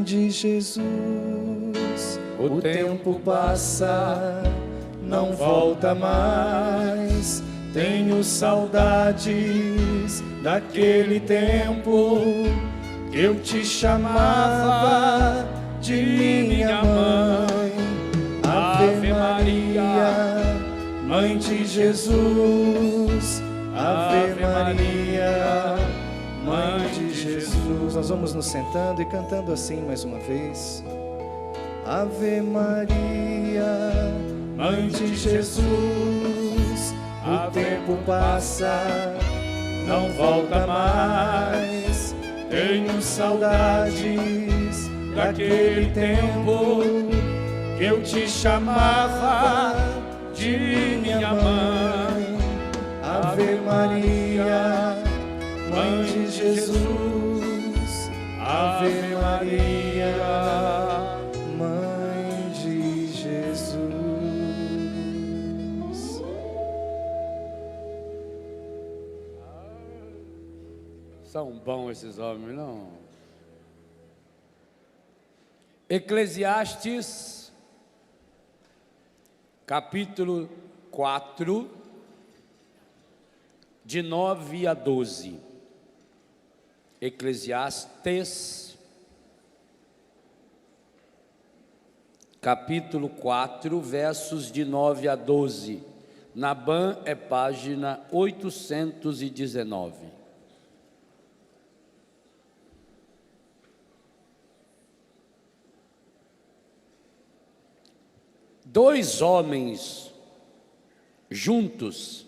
de Jesus. O tempo passa, não volta mais. Tenho saudades daquele tempo que eu te chamava de minha mãe. Ave Maria, Mãe de Jesus. Ave Maria, Mãe de Jesus. Nós vamos nos sentando e cantando assim mais uma vez. Ave Maria, Mãe de Jesus. O tempo passa, não volta mais. Tenho saudades daquele tempo que eu te chamava de minha mãe. Ave Maria, Mãe de Jesus. Ave Maria, Mãe de Jesus. São bons esses homens, não? Eclesiastes, capítulo 4, de 9 a 12. Eclesiastes, capítulo 4, versos de 9 a 12. Na BAN é página 819. Dois homens juntos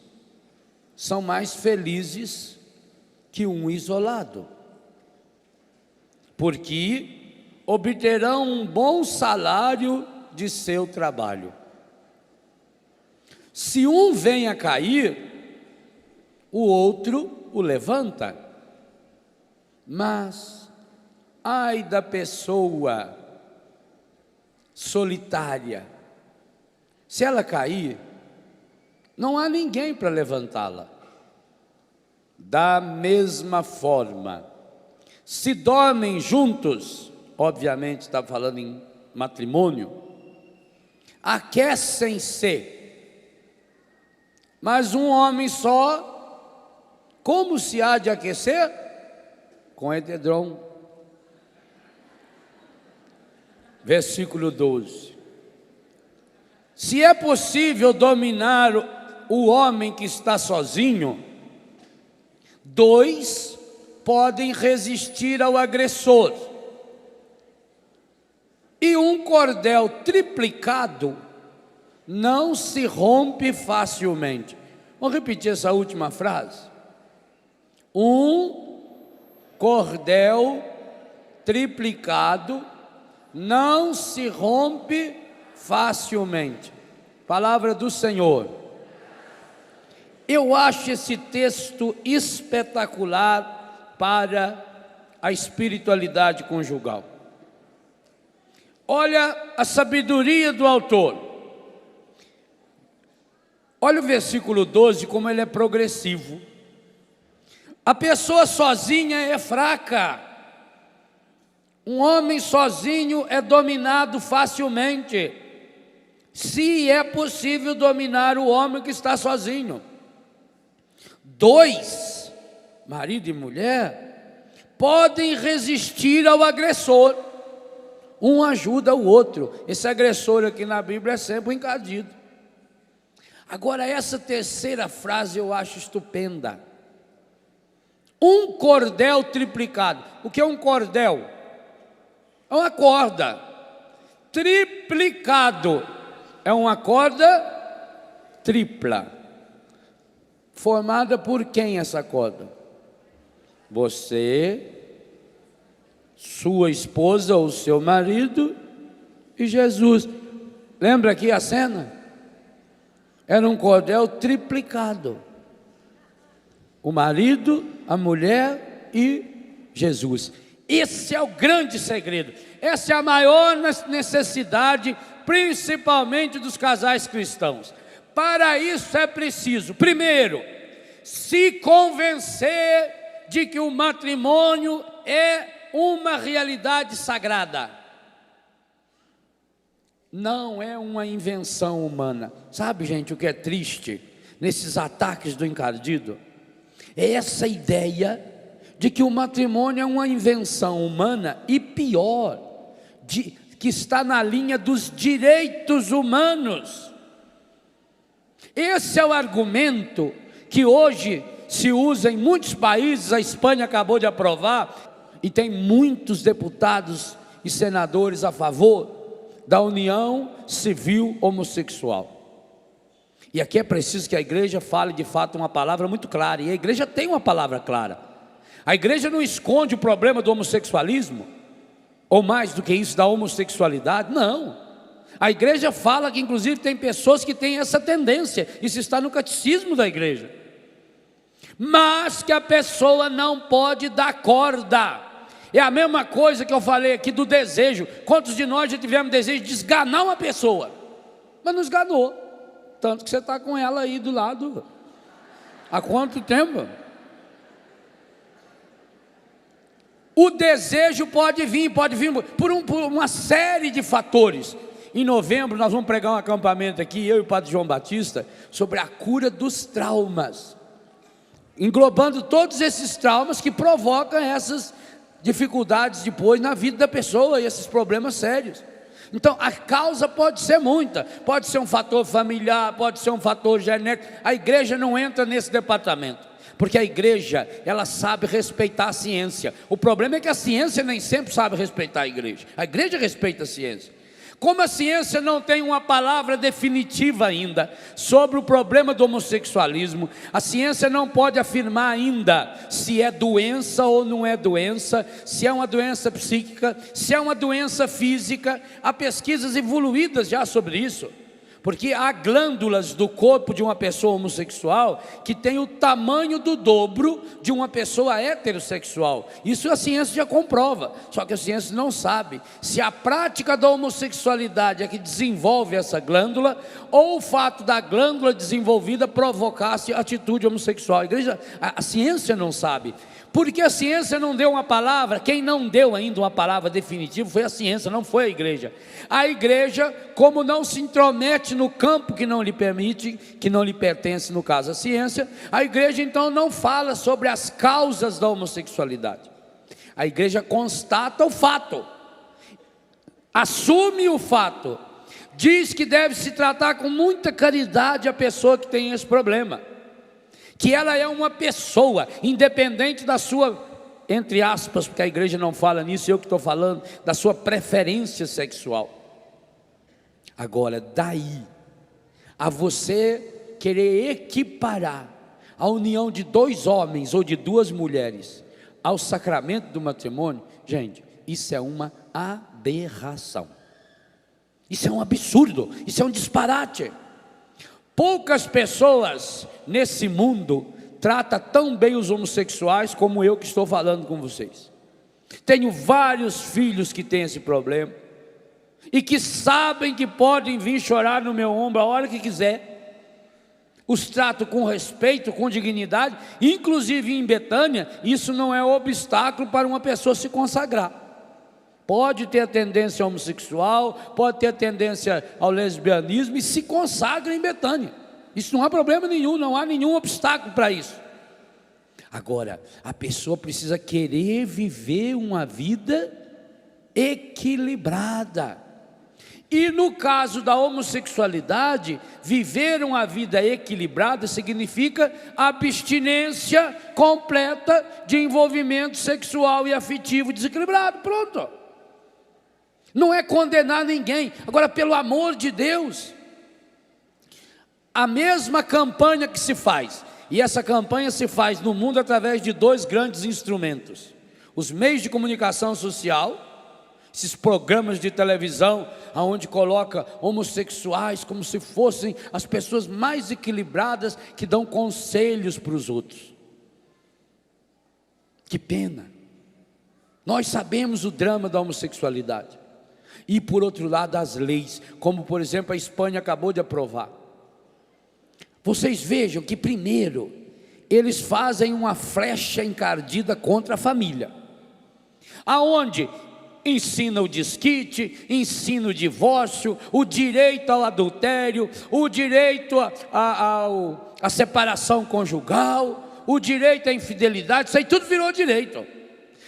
são mais felizes que um isolado, porque obterão um bom salário de seu trabalho. Se um vem a cair, o outro o levanta. Mas, ai da pessoa solitária, se ela cair, não há ninguém para levantá-la. Da mesma forma, se dormem juntos, obviamente está falando em matrimônio, aquecem-se, mas um homem só, como se há de aquecer? Com edredom. Versículo 12. Se é possível dominar o homem que está sozinho, dois podem resistir ao agressor. E um cordel triplicado não se rompe facilmente. Vamos repetir essa última frase? Um cordel triplicado não se rompe facilmente. Palavra do Senhor. Eu acho esse texto espetacular para a espiritualidade conjugal. Olha a sabedoria do autor. Olha o versículo 12, como ele é progressivo. A pessoa sozinha é fraca. Um homem sozinho é dominado facilmente, se é possível dominar o homem que está sozinho. Dois, marido e mulher, podem resistir ao agressor. Um ajuda o outro. Esse agressor aqui na Bíblia é sempre um encardido. Agora, essa terceira frase eu acho estupenda. Um cordel triplicado. O que é um cordel? É uma corda. Triplicado é uma corda tripla. Formada por quem essa corda? Você, sua esposa ou seu marido e Jesus. Lembra aqui a cena? Era um cordel triplicado. O marido, a mulher e Jesus. Esse é o grande segredo. Essa é a maior necessidade, principalmente dos casais cristãos. Para isso é preciso, primeiro, se convencer de que o matrimônio é uma realidade sagrada. Não é uma invenção humana. Sabe, gente, o que é triste nesses ataques do encardido? É essa ideia de que o matrimônio é uma invenção humana e pior, que está na linha dos direitos humanos. Esse é o argumento que hoje se usa em muitos países. A Espanha acabou de aprovar e tem muitos deputados e senadores a favor da união civil homossexual. E aqui é preciso que a igreja fale de fato uma palavra muito clara, e a igreja tem uma palavra clara. A igreja não esconde o problema do homossexualismo, ou mais do que isso, da homossexualidade, não. A igreja fala que inclusive tem pessoas que têm essa tendência, isso está no catecismo da igreja, mas que a pessoa não pode dar corda. É a mesma coisa que eu falei aqui do desejo. Quantos de nós já tivemos desejo de esganar uma pessoa, mas não esganou, tanto que você está com ela aí do lado, há quanto tempo? O desejo pode vir por uma série de fatores. Em novembro nós vamos pregar um acampamento aqui, eu e o padre João Batista, sobre a cura dos traumas, englobando todos esses traumas que provocam essas dificuldades depois na vida da pessoa, e esses problemas sérios. Então a causa pode ser muita, pode ser um fator familiar, pode ser um fator genético. A igreja não entra nesse departamento, porque a igreja, ela sabe respeitar a ciência. O problema é que a ciência nem sempre sabe respeitar a igreja respeita a ciência. Como a ciência não tem uma palavra definitiva ainda sobre o problema do homossexualismo, a ciência não pode afirmar ainda se é doença ou não é doença, se é uma doença psíquica, se é uma doença física. Há pesquisas evoluídas já sobre isso, porque há glândulas do corpo de uma pessoa homossexual que tem o tamanho do dobro de uma pessoa heterossexual. Isso a ciência já comprova, só que a ciência não sabe se a prática da homossexualidade é que desenvolve essa glândula, ou o fato da glândula desenvolvida provocasse atitude homossexual. A ciência não sabe, porque a ciência não deu uma palavra. Quem não deu ainda uma palavra definitiva foi a ciência, não foi a igreja. A igreja, como não se intromete no campo que não lhe permite, que não lhe pertence, no caso a ciência, a igreja então não fala sobre as causas da homossexualidade. A igreja constata o fato, assume o fato, diz que deve se tratar com muita caridade a pessoa que tem esse problema, que ela é uma pessoa, independente da sua, entre aspas, porque a igreja não fala nisso, eu que estou falando, da sua preferência sexual. Agora, daí a você querer equiparar a união de dois homens ou de duas mulheres ao sacramento do matrimônio, gente, isso é uma aberração, isso é um absurdo, isso é um disparate. Poucas pessoas nesse mundo tratam tão bem os homossexuais como eu que estou falando com vocês. Tenho vários filhos que têm esse problema e que sabem que podem vir chorar no meu ombro a hora que quiser. Os trato com respeito, com dignidade. Inclusive em Betânia, isso não é obstáculo para uma pessoa se consagrar. Pode ter a tendência homossexual, pode ter a tendência ao lesbianismo e se consagra em Betânia. Isso não há problema nenhum, não há nenhum obstáculo para isso. Agora, a pessoa precisa querer viver uma vida equilibrada. E no caso da homossexualidade, viver uma vida equilibrada significa abstinência completa de envolvimento sexual e afetivo desequilibrado. Pronto. Não é condenar ninguém. Agora, pelo amor de Deus, a mesma campanha que se faz, e essa campanha se faz no mundo através de dois grandes instrumentos: os meios de comunicação social, esses programas de televisão, onde coloca homossexuais como se fossem as pessoas mais equilibradas, que dão conselhos para os outros. Que pena. Nós sabemos o drama da homossexualidade. E por outro lado, as leis, como por exemplo a Espanha acabou de aprovar. Vocês vejam que primeiro eles fazem uma flecha encardida contra a família. aonde ensina o desquite, ensina o divórcio, o direito ao adultério, o direito à separação conjugal, o direito à infidelidade. Isso aí tudo virou direito.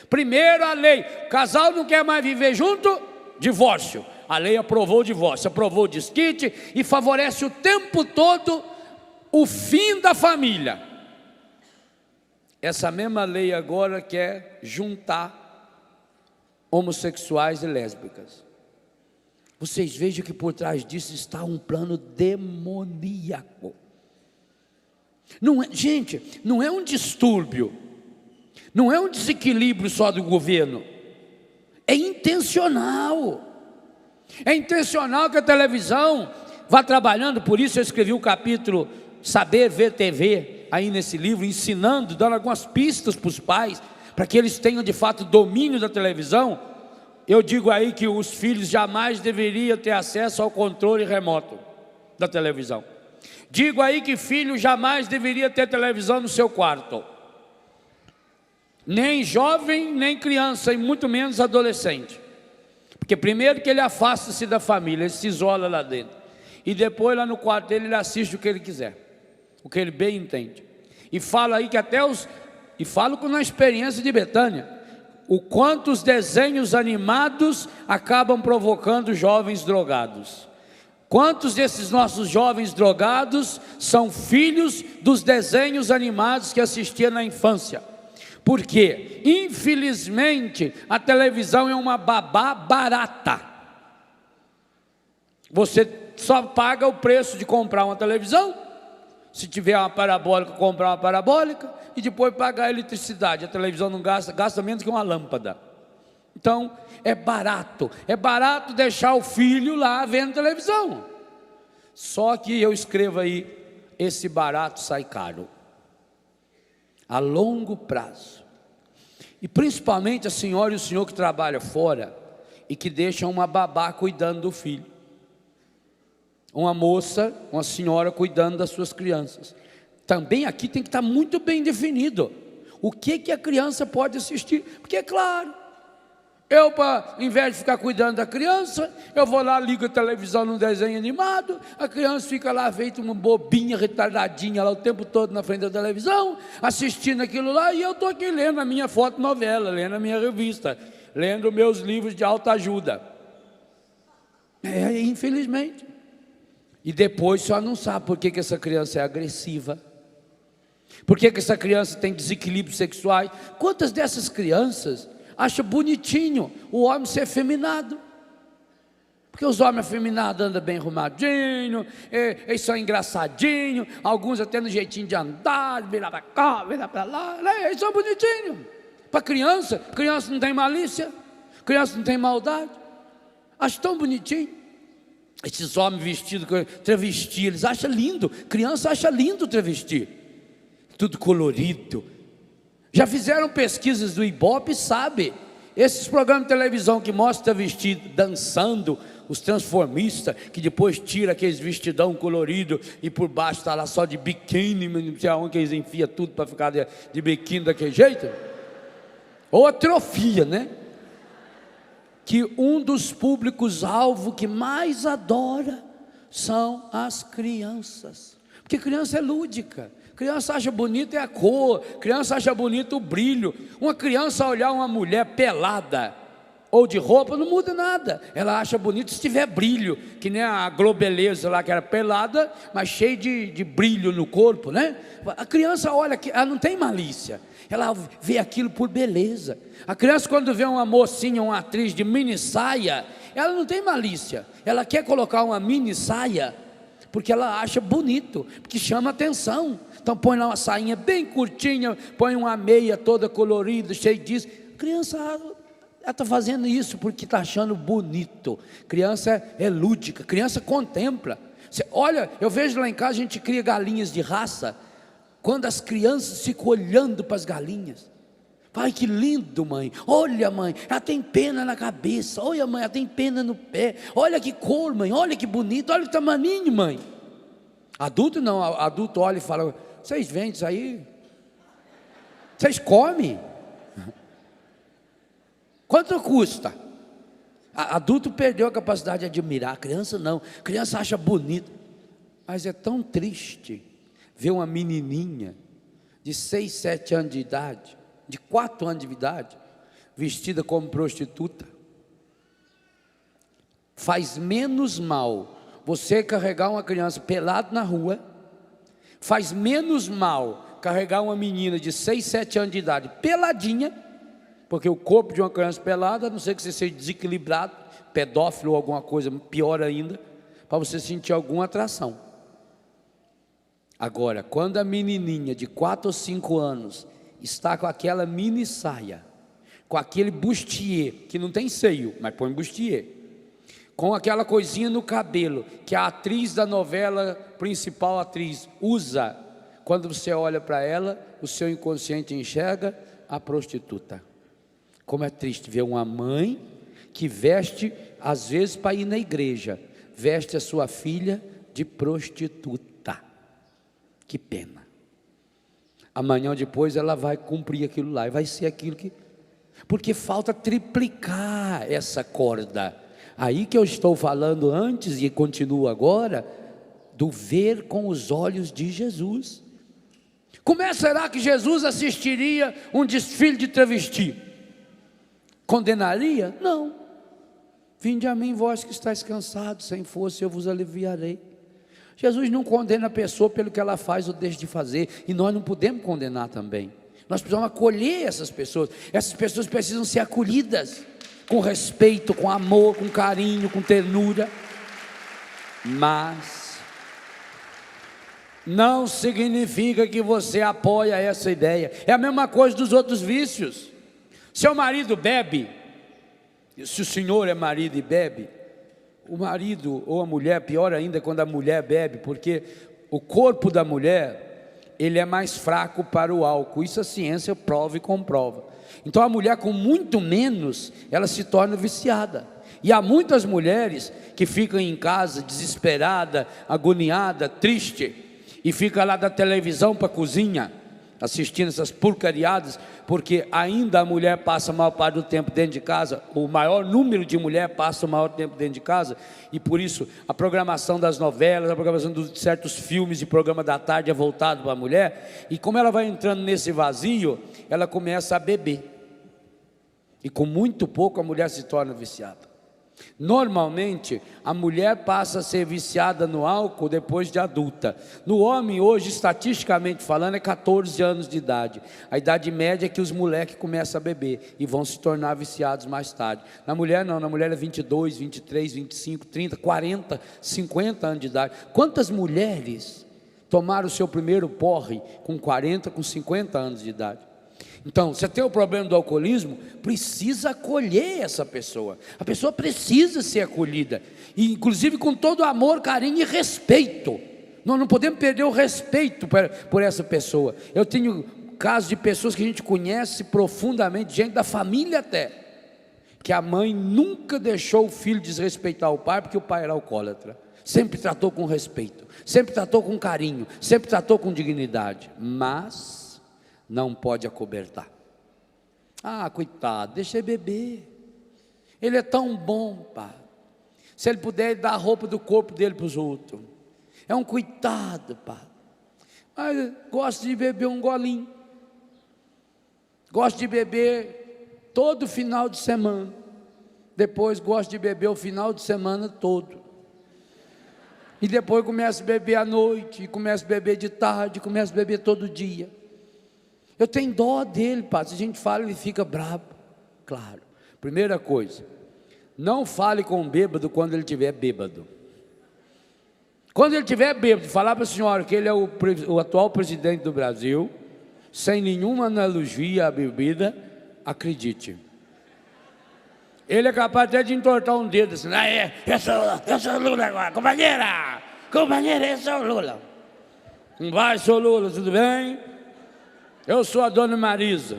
Primeiro a lei, o casal não quer mais viver junto, divórcio. A lei aprovou o divórcio, aprovou o desquite e favorece o tempo todo o fim da família. Essa mesma lei agora quer juntar homossexuais e lésbicas. Vocês vejam que por trás disso está um plano demoníaco. Não é, gente, não é um distúrbio, não é um desequilíbrio só do governo, é intencional. É intencional que a televisão vá trabalhando. Por isso eu escrevi o capítulo Saber Ver TV, aí nesse livro, ensinando, dando algumas pistas para os pais, para que eles tenham de fato domínio da televisão. Eu digo aí que os filhos jamais deveriam ter acesso ao controle remoto da televisão. Digo aí que filho jamais deveria ter televisão no seu quarto, nem jovem, nem criança, e muito menos adolescente. Porque primeiro que ele afasta-se da família, ele se isola lá dentro, e depois lá no quarto dele ele assiste o que ele quiser, o que ele bem entende. E fala aí que até e falo com a experiência de Betânia, o quanto os desenhos animados acabam provocando jovens drogados. Quantos desses nossos jovens drogados são filhos dos desenhos animados que assistia na infância? Porque, infelizmente, a televisão é uma babá barata. Você só paga o preço de comprar uma televisão, se tiver uma parabólica, comprar uma parabólica, e depois pagar a eletricidade. A televisão não gasta menos que uma lâmpada. Então, é barato deixar o filho lá vendo televisão. Só que eu escrevo aí, esse barato sai caro, a longo prazo. E principalmente a senhora e o senhor que trabalham fora, e que deixam uma babá cuidando do filho, uma moça, uma senhora cuidando das suas crianças. Também aqui tem que estar muito bem definido o que a criança pode assistir. Porque é claro, eu, em vez de ficar cuidando da criança, eu vou lá, ligo a televisão num desenho animado, a criança fica lá feita uma bobinha, retardadinha lá o tempo todo na frente da televisão, assistindo aquilo lá, e eu estou aqui lendo a minha fotonovela, lendo a minha revista, lendo meus livros de autoajuda. Infelizmente. E depois só não sabe por que essa criança é agressiva, por que essa criança tem desequilíbrios sexuais. Quantas dessas crianças acham bonitinho o homem ser efeminado? Porque os homens afeminados andam bem arrumadinho, eles são engraçadinhos, alguns até no jeitinho de andar, virar para cá, virar para lá, eles são bonitinhos. Para criança não tem malícia, criança não tem maldade, acho tão bonitinho. Esses homens vestidos com travesti, eles acham lindo, criança acha lindo travesti, tudo colorido. Já fizeram pesquisas do Ibope, sabe? Esses programas de televisão que mostram travesti dançando, os transformistas, que depois tira aqueles vestidão colorido e por baixo está lá só de biquíni, não sei aonde que eles enfiam tudo para ficar de biquíni daquele jeito. Ou atrofia, né? Que um dos públicos-alvo que mais adora são as crianças, porque criança é lúdica, criança acha bonita é a cor, criança acha bonito o brilho. Uma criança olhar uma mulher pelada ou de roupa não muda nada, ela acha bonito se tiver brilho, que nem a Globeleza lá que era pelada, mas cheia de brilho no corpo, né? A criança olha, ela não tem malícia, ela vê aquilo por beleza. A criança quando vê uma mocinha, uma atriz de mini saia, ela não tem malícia, ela quer colocar uma mini saia, porque ela acha bonito, porque chama atenção. Então põe lá uma sainha bem curtinha, põe uma meia toda colorida, cheia disso. Criança, ela está fazendo isso porque está achando bonito. Criança é lúdica, criança contempla. Olha, eu vejo lá em casa, a gente cria galinhas de raça, quando as crianças ficam olhando para as galinhas. Pai, que lindo, mãe. Olha, mãe, ela tem pena na cabeça. Olha, mãe, ela tem pena no pé. Olha que cor, mãe. Olha que bonito. Olha o tamaninho, mãe. Adulto não. Adulto olha e fala: vocês vendem isso aí? Vocês comem? Quanto custa? Adulto perdeu a capacidade de admirar, criança não. Criança acha bonito. Mas é tão triste ver uma menininha de 6, 7 anos de idade, de 4 anos de idade, vestida como prostituta. Faz menos mal você carregar uma criança pelada na rua, faz menos mal carregar uma menina de 6, 7 anos de idade peladinha, porque o corpo de uma criança pelada, a não ser que você seja desequilibrado, pedófilo ou alguma coisa pior ainda, para você sentir alguma atração. Agora, quando a menininha de 4 ou 5 anos está com aquela mini saia, com aquele bustier, que não tem seio, mas põe bustier, com aquela coisinha no cabelo, que a atriz da novela, principal atriz, usa, quando você olha para ela, o seu inconsciente enxerga a prostituta. Como é triste ver uma mãe que veste, às vezes para ir na igreja, veste a sua filha de prostituta. Que pena. Amanhã ou depois ela vai cumprir aquilo lá, e vai ser aquilo que... Porque falta triplicar essa corda. Aí que eu estou falando antes e continuo agora, do ver com os olhos de Jesus. Como será que Jesus assistiria um desfile de travesti? Condenaria? Não. Vinde a mim, vós que estáis cansados, sem força eu vos aliviarei. Jesus não condena a pessoa pelo que ela faz ou deixa de fazer, e nós não podemos condenar também. Nós precisamos acolher essas pessoas. Essas pessoas precisam ser acolhidas com respeito, com amor, com carinho, com ternura. Mas não significa que você apoia essa ideia. É a mesma coisa dos outros vícios. Seu marido bebe, se o senhor é marido e bebe, o marido ou a mulher, pior ainda quando a mulher bebe, porque o corpo da mulher, ele é mais fraco para o álcool. Isso a ciência prova e comprova. Então a mulher com muito menos, ela se torna viciada. E há muitas mulheres que ficam em casa desesperada, agoniada, triste, e fica lá da televisão para a cozinha, assistindo essas porcariadas, porque ainda a mulher passa a maior parte do tempo dentro de casa, o maior número de mulher passa o maior tempo dentro de casa, e por isso a programação das novelas, a programação de certos filmes e programa da tarde é voltado para a mulher, e como ela vai entrando nesse vazio, ela começa a beber, e com muito pouco a mulher se torna viciada. Normalmente a mulher passa a ser viciada no álcool depois de adulta. No homem hoje, estatisticamente falando, é 14 anos de idade. A idade média é que os moleques começam a beber e vão se tornar viciados mais tarde. Na mulher não, na mulher é 22, 23, 25, 30, 40, 50 anos de idade. Quantas mulheres tomaram o seu primeiro porre com 40, com 50 anos de idade? Então, você tem o problema do alcoolismo, precisa acolher essa pessoa. A pessoa precisa ser acolhida, e inclusive com todo amor, carinho e respeito. Nós não podemos perder o respeito por essa pessoa. Eu tenho casos de pessoas que a gente conhece profundamente, gente da família até, que a mãe nunca deixou o filho desrespeitar o pai, porque o pai era alcoólatra. Sempre tratou com respeito, sempre tratou com carinho, sempre tratou com dignidade, mas não pode acobertar. Ah, coitado, deixa ele beber. Ele é tão bom, pai. Se ele puder, ele dá a roupa do corpo dele para os outros. É um coitado, pai. Mas gosta de beber um golinho. Gosta de beber todo final de semana. Depois gosta de beber o final de semana todo. E depois começa a beber à noite, e começa a beber de tarde, e começa a beber todo dia. Eu tenho dó dele, pai. Se a gente fala, ele fica bravo. Claro. Primeira coisa, não fale com o bêbado quando ele estiver bêbado. Quando ele estiver bêbado, falar para a senhora que ele é o atual presidente do Brasil, sem nenhuma analogia à bebida, acredite. Ele é capaz até de entortar um dedo assim, eu sou o Lula agora, companheira, eu sou o Lula. Não vai, sou Lula, tudo bem? Eu sou a dona Marisa.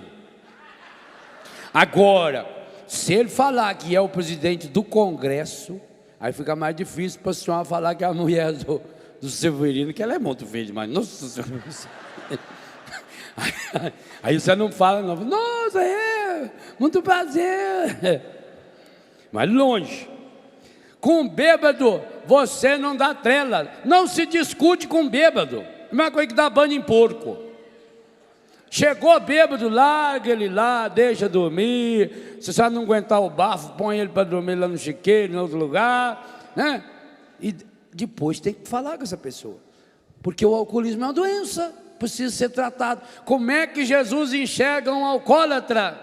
Agora, se ele falar que é o presidente do Congresso, aí fica mais difícil para a senhora falar que é a mulher do Severino, que ela é muito verde, mas nossa senhora. Aí você não fala, não. Nossa, muito prazer. Mas longe. Com bêbado, você não dá trela. Não se discute com bêbado. É a mesma coisa que dá banho em porco. Chegou bêbado, larga ele lá, deixa dormir. Se você não aguentar o bafo, põe ele para dormir lá no chiqueiro, em outro lugar, né? E depois tem que falar com essa pessoa. Porque o alcoolismo é uma doença, precisa ser tratado. Como é que Jesus enxerga um alcoólatra?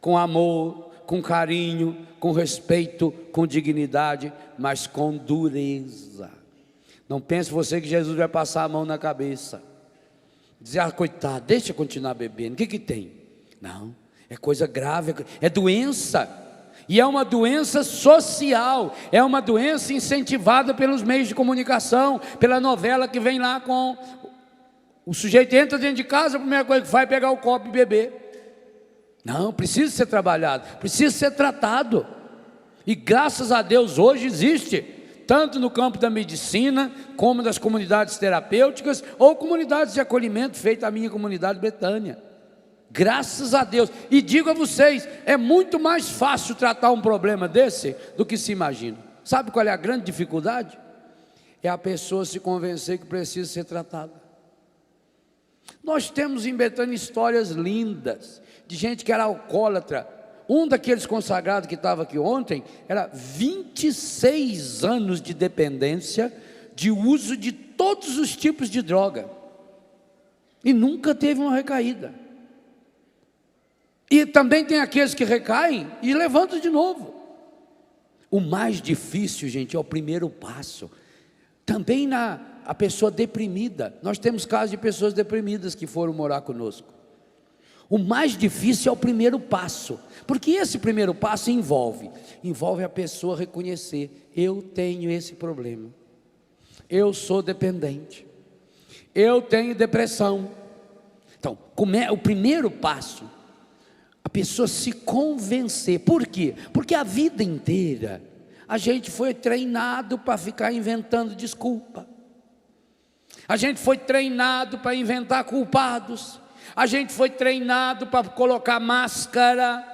Com amor, com carinho, com respeito, com dignidade, mas com dureza. Não pense você que Jesus vai passar a mão na cabeça, dizer, coitado, deixa eu continuar bebendo, o que tem? Não, é coisa grave, é doença, e é uma doença social, é uma doença incentivada pelos meios de comunicação, pela novela que vem lá com o sujeito entra dentro de casa, a primeira coisa que faz é pegar o copo e beber. Não, precisa ser trabalhado, precisa ser tratado, e graças a Deus hoje existe, tanto no campo da medicina, como das comunidades terapêuticas, ou comunidades de acolhimento, feita a minha comunidade Betânia, graças a Deus. E digo a vocês, é muito mais fácil tratar um problema desse, do que se imagina. Sabe qual é a grande dificuldade? É a pessoa se convencer que precisa ser tratada. Nós temos em Betânia histórias lindas, de gente que era alcoólatra. Um daqueles consagrados que estava aqui ontem, era 26 anos de dependência, de uso de todos os tipos de droga, e nunca teve uma recaída. E também tem aqueles que recaem e levantam de novo. O mais difícil, gente, é o primeiro passo. Também a pessoa deprimida, nós temos casos de pessoas deprimidas que foram morar conosco. O mais difícil é o primeiro passo, porque esse primeiro passo envolve a pessoa reconhecer, eu tenho esse problema, eu sou dependente, eu tenho depressão. Então, o primeiro passo, a pessoa se convencer. Por quê? Porque a vida inteira a gente foi treinado para ficar inventando desculpa, a gente foi treinado para inventar culpados, a gente foi treinado para colocar máscara.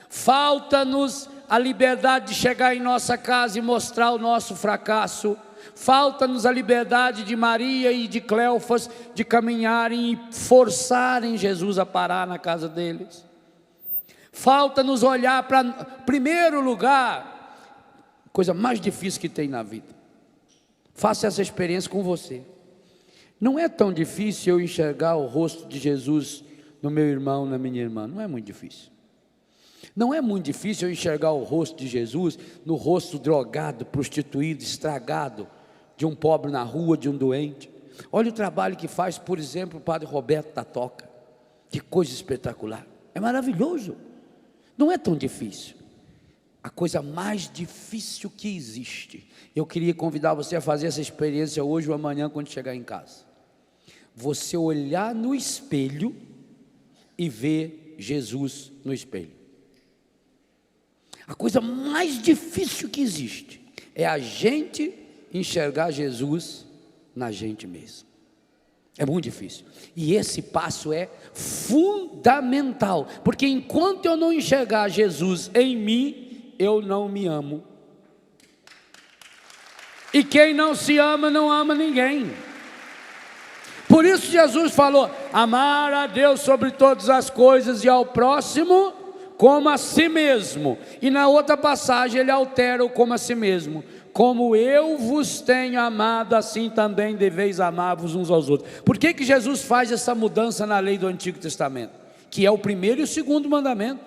Falta-nos a liberdade de chegar em nossa casa e mostrar o nosso fracasso. Falta-nos a liberdade de Maria e de Cleofas de caminharem e forçarem Jesus a parar na casa deles. Falta-nos olhar para, primeiro lugar, coisa mais difícil que tem na vida. Faça essa experiência com você. Não é tão difícil eu enxergar o rosto de Jesus no meu irmão, na minha irmã. Não é muito difícil. Não é muito difícil eu enxergar o rosto de Jesus no rosto drogado, prostituído, estragado, de um pobre na rua, de um doente. Olha o trabalho que faz, por exemplo, o padre Roberto da Toca. Que coisa espetacular. É maravilhoso. Não é tão difícil. A coisa mais difícil que existe. Eu queria convidar você a fazer essa experiência hoje ou amanhã, quando chegar em casa. Você olhar no espelho e ver Jesus no espelho. A coisa mais difícil que existe é a gente enxergar Jesus na gente mesmo. É muito difícil. E esse passo é fundamental, porque enquanto eu não enxergar Jesus em mim, eu não me amo. E quem não se ama, não ama ninguém. Por isso Jesus falou, amar a Deus sobre todas as coisas e ao próximo como a si mesmo. E na outra passagem ele altera o como a si mesmo. Como eu vos tenho amado, assim também deveis amar-vos uns aos outros. Por que Jesus faz essa mudança na lei do Antigo Testamento? Que é o primeiro e o segundo mandamento.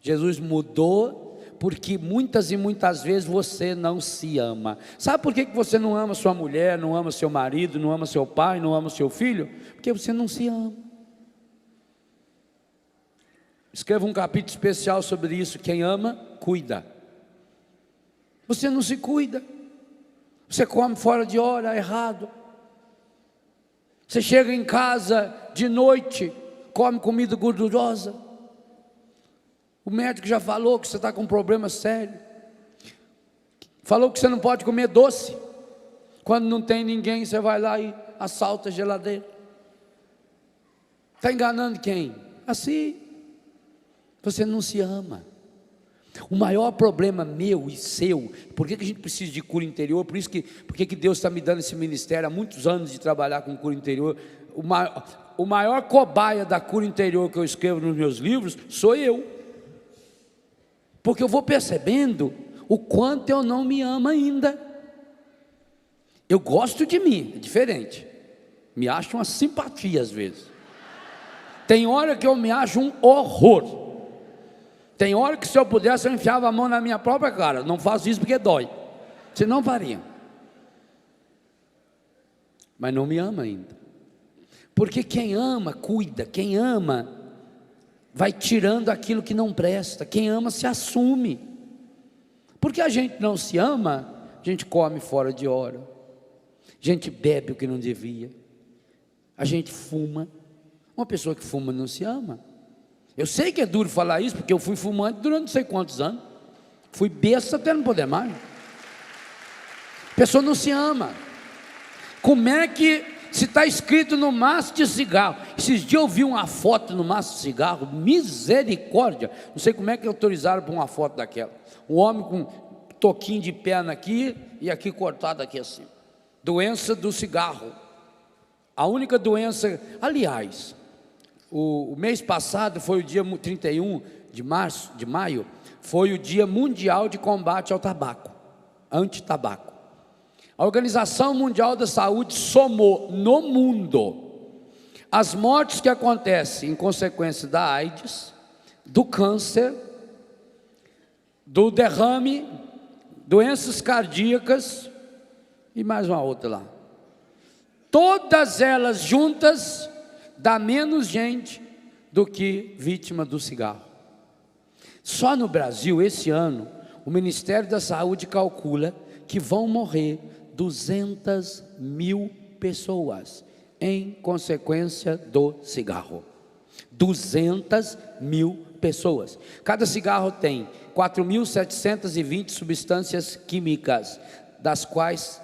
Jesus mudou porque muitas e muitas vezes você não se ama. Sabe por que você não ama sua mulher, não ama seu marido, não ama seu pai, não ama seu filho? Porque você não se ama. Escreva um capítulo especial sobre isso. Quem ama, cuida. Você não se cuida. Você come fora de hora, errado. Você chega em casa de noite, come comida gordurosa. O médico já falou que você está com um problema sério. Falou que você não pode comer doce. Quando não tem ninguém, você vai lá e assalta a geladeira. Está enganando quem? Assim. Você não se ama. O maior problema meu e seu, por que a gente precisa de cura interior? Por que Deus está me dando esse ministério há muitos anos de trabalhar com cura interior? O maior cobaia da cura interior que eu escrevo nos meus livros sou eu, porque eu vou percebendo o quanto eu não me amo ainda. Eu gosto de mim, é diferente, me acho uma simpatia às vezes, tem hora que eu me acho um horror. Tem hora que se eu pudesse eu enfiava a mão na minha própria cara. Não faço isso porque dói, senão faria. Mas não me ama ainda. Porque quem ama, cuida. Quem ama, vai tirando aquilo que não presta. Quem ama se assume. Porque a gente não se ama, a gente come fora de hora, a gente bebe o que não devia, a gente fuma. Uma pessoa que fuma não se ama. Eu sei que é duro falar isso, porque eu fui fumante durante não sei quantos anos. Fui besta até não poder mais. A pessoa não se ama. Como é que, se está escrito no maço de cigarro, esses dias eu vi uma foto no maço de cigarro, misericórdia, não sei como é que autorizaram para uma foto daquela. Um homem com um toquinho de perna aqui, e aqui cortado aqui assim. Doença do cigarro. A única doença, aliás, o mês passado foi o dia 31 de maio, foi o dia mundial de combate ao tabaco, anti-tabaco. A Organização Mundial da Saúde somou no mundo as mortes que acontecem em consequência da AIDS, do câncer, do derrame, doenças cardíacas e mais uma outra lá. Todas elas juntas dá menos gente do que vítima do cigarro. Só no Brasil, esse ano, o Ministério da Saúde calcula que vão morrer 200 mil pessoas em consequência do cigarro. 200 mil pessoas. Cada cigarro tem 4.720 substâncias químicas, das quais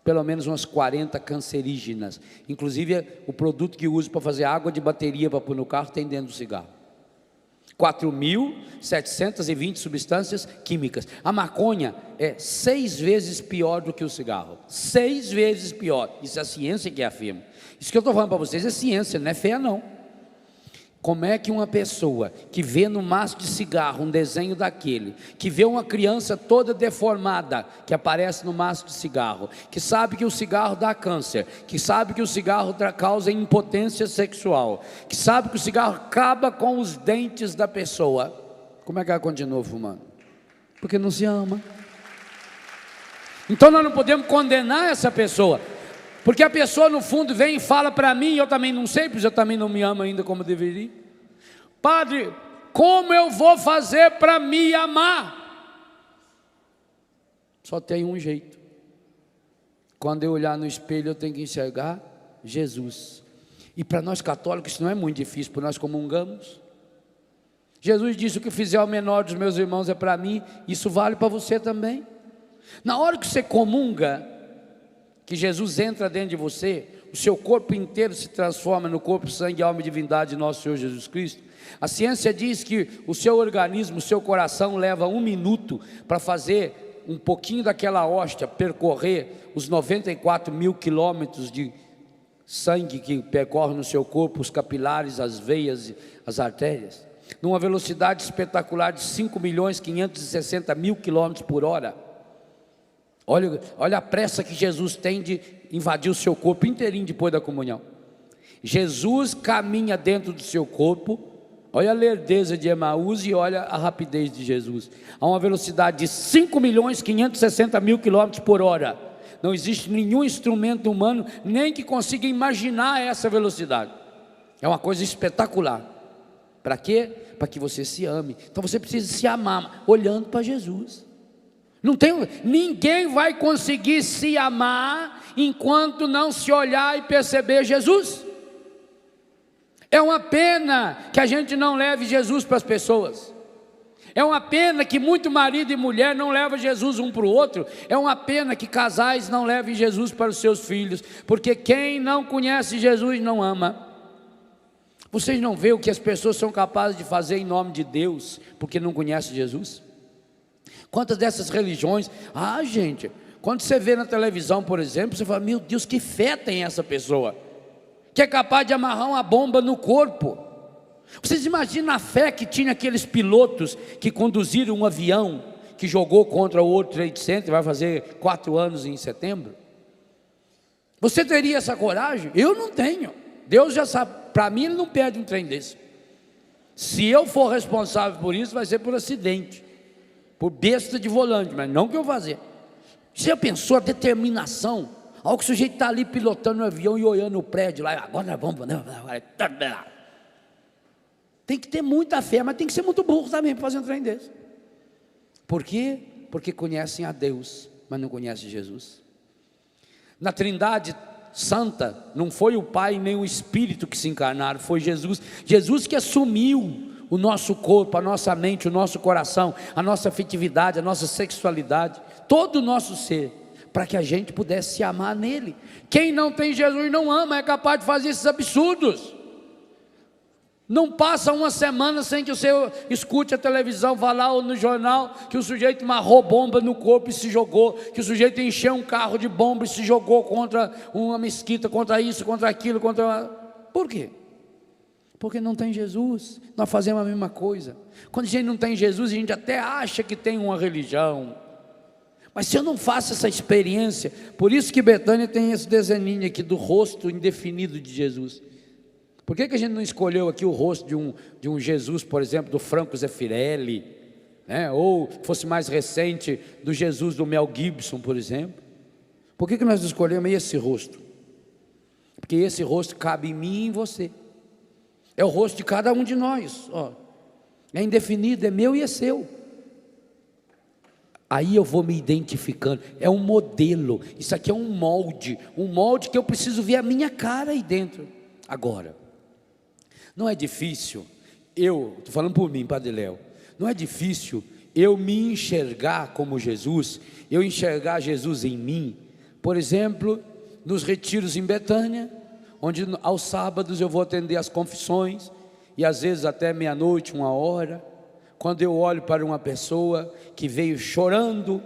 pelo menos umas 40 cancerígenas. Inclusive o produto que uso para fazer água de bateria para pôr no carro tem dentro do cigarro. 4.720 substâncias químicas. A maconha é 6 vezes pior do que o cigarro. 6 vezes pior. Isso é a ciência que afirma. Isso que eu estou falando para vocês é ciência, não é fé não. Como é que uma pessoa que vê no maço de cigarro um desenho daquele, que vê uma criança toda deformada que aparece no maço de cigarro, que sabe que o cigarro dá câncer, que sabe que o cigarro causa impotência sexual, que sabe que o cigarro acaba com os dentes da pessoa, como é que ela continua fumando? Porque não se ama. Então nós não podemos condenar essa pessoa, porque a pessoa no fundo vem e fala para mim, eu também não sei, porque eu também não me amo ainda como deveria. Padre, como eu vou fazer para me amar? Só tem um jeito. Quando eu olhar no espelho eu tenho que enxergar Jesus. E para nós católicos isso não é muito difícil, porque nós comungamos. Jesus disse: o que fizer ao menor dos meus irmãos é para mim. Isso vale para você também. Na hora que você comunga, que Jesus entra dentro de você, o seu corpo inteiro se transforma no corpo, sangue, alma e divindade de nosso Senhor Jesus Cristo. A ciência diz que o seu organismo, o seu coração leva 1 minuto para fazer um pouquinho daquela hóstia percorrer os 94 mil quilômetros de sangue que percorre no seu corpo, os capilares, as veias, as artérias, numa velocidade espetacular de 5.560.000 quilômetros por hora. Olha a pressa que Jesus tem de invadir o seu corpo inteirinho depois da comunhão. Jesus caminha dentro do seu corpo. Olha a lerdeza de Emaús e olha a rapidez de Jesus. A uma velocidade de 5.560.000 quilômetros por hora. Não existe nenhum instrumento humano nem que consiga imaginar essa velocidade. É uma coisa espetacular. Para quê? Para que você se ame. Então você precisa se amar olhando para Jesus. Ninguém vai conseguir se amar enquanto não se olhar e perceber Jesus. É uma pena que a gente não leve Jesus para as pessoas. É uma pena que muito marido e mulher não levam Jesus um para o outro. É uma pena que casais não levem Jesus para os seus filhos, porque quem não conhece Jesus não ama. Vocês não veem o que as pessoas são capazes de fazer em nome de Deus, porque não conhecem Jesus? Quantas dessas religiões, gente, quando você vê na televisão, por exemplo, você fala, meu Deus, que fé tem essa pessoa, que é capaz de amarrar uma bomba no corpo. Vocês imaginam a fé que tinha aqueles pilotos que conduziram um avião, que jogou contra o World Trade Center, vai fazer 4 anos em setembro? Você teria essa coragem? Eu não tenho. Deus já sabe, para mim ele não perde um trem desse. Se eu for responsável por isso, vai ser por acidente, por besta de volante, mas não que eu fazer. Você já pensou a determinação? Ao que o sujeito está ali pilotando o avião e olhando o prédio lá, agora nós vamos. Tem que ter muita fé, mas tem que ser muito burro também para fazer um trem desse. Por quê? Porque conhecem a Deus, mas não conhecem Jesus. Na Trindade Santa, não foi o Pai nem o Espírito que se encarnaram, foi Jesus. Jesus que assumiu o nosso corpo, a nossa mente, o nosso coração, a nossa afetividade, a nossa sexualidade, todo o nosso ser, para que a gente pudesse se amar nele. Quem não tem Jesus não ama, é capaz de fazer esses absurdos. Não passa uma semana sem que você escute a televisão falar ou no jornal que o sujeito amarrou bomba no corpo e se jogou, que o sujeito encheu um carro de bomba e se jogou contra uma mesquita, contra isso, contra aquilo, Por quê? Porque não tem Jesus. Nós fazemos a mesma coisa. Quando a gente não tem Jesus, a gente até acha que tem uma religião, mas se eu não faço essa experiência, por isso que Betânia tem esse desenho aqui do rosto indefinido de Jesus. Por que a gente não escolheu aqui o rosto de um Jesus, por exemplo, do Franco Zeffirelli, né? Ou fosse mais recente, do Jesus do Mel Gibson, por exemplo? Por que nós escolhemos esse rosto? Porque esse rosto cabe em mim e em você. É o rosto de cada um de nós, é indefinido, é meu e é seu. Aí eu vou me identificando, é um modelo, isso aqui é um molde que eu preciso ver a minha cara aí dentro. Agora, não é difícil, estou falando por mim, Padre Léo, não é difícil eu me enxergar como Jesus, eu enxergar Jesus em mim, por exemplo, nos retiros em Betânia, onde aos sábados eu vou atender as confissões, e às vezes até meia-noite, 1h, quando eu olho para uma pessoa que veio chorando,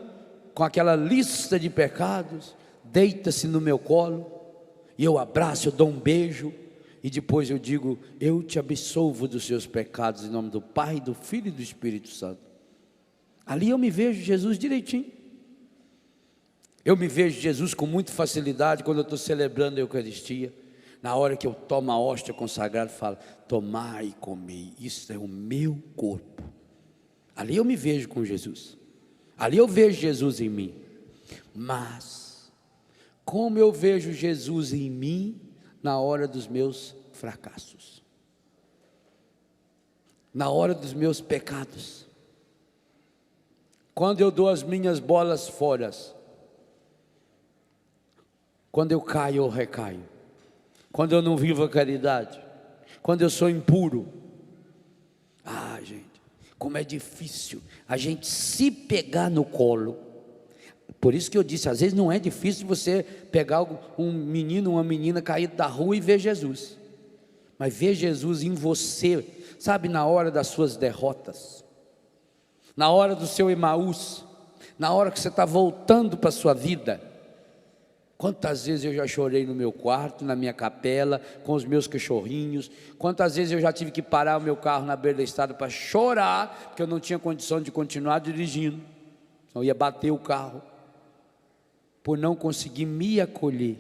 com aquela lista de pecados, deita-se no meu colo, e eu abraço, eu dou um beijo, e depois eu digo, eu te absolvo dos seus pecados, em nome do Pai, do Filho e do Espírito Santo. Ali eu me vejo Jesus direitinho. Eu me vejo Jesus com muita facilidade, quando eu estou celebrando a Eucaristia, na hora que eu tomo a hóstia consagrada, falo, tomai e comei, isso é o meu corpo. Ali eu me vejo com Jesus, ali eu vejo Jesus em mim. Mas, como eu vejo Jesus em mim, na hora dos meus fracassos, na hora dos meus pecados, quando eu dou as minhas bolas fora, quando eu caio ou recaio, quando eu não vivo a caridade, quando eu sou impuro. Gente, como é difícil a gente se pegar no colo. Por isso que eu disse, às vezes não é difícil você pegar um menino, uma menina caído da rua e ver Jesus, mas ver Jesus em você, sabe, na hora das suas derrotas, na hora do seu Emaús, na hora que você está voltando para a sua vida. Quantas vezes eu já chorei no meu quarto, na minha capela, com os meus cachorrinhos. Quantas vezes eu já tive que parar o meu carro na beira da estrada para chorar, porque eu não tinha condição de continuar dirigindo, eu ia bater o carro, por não conseguir me acolher.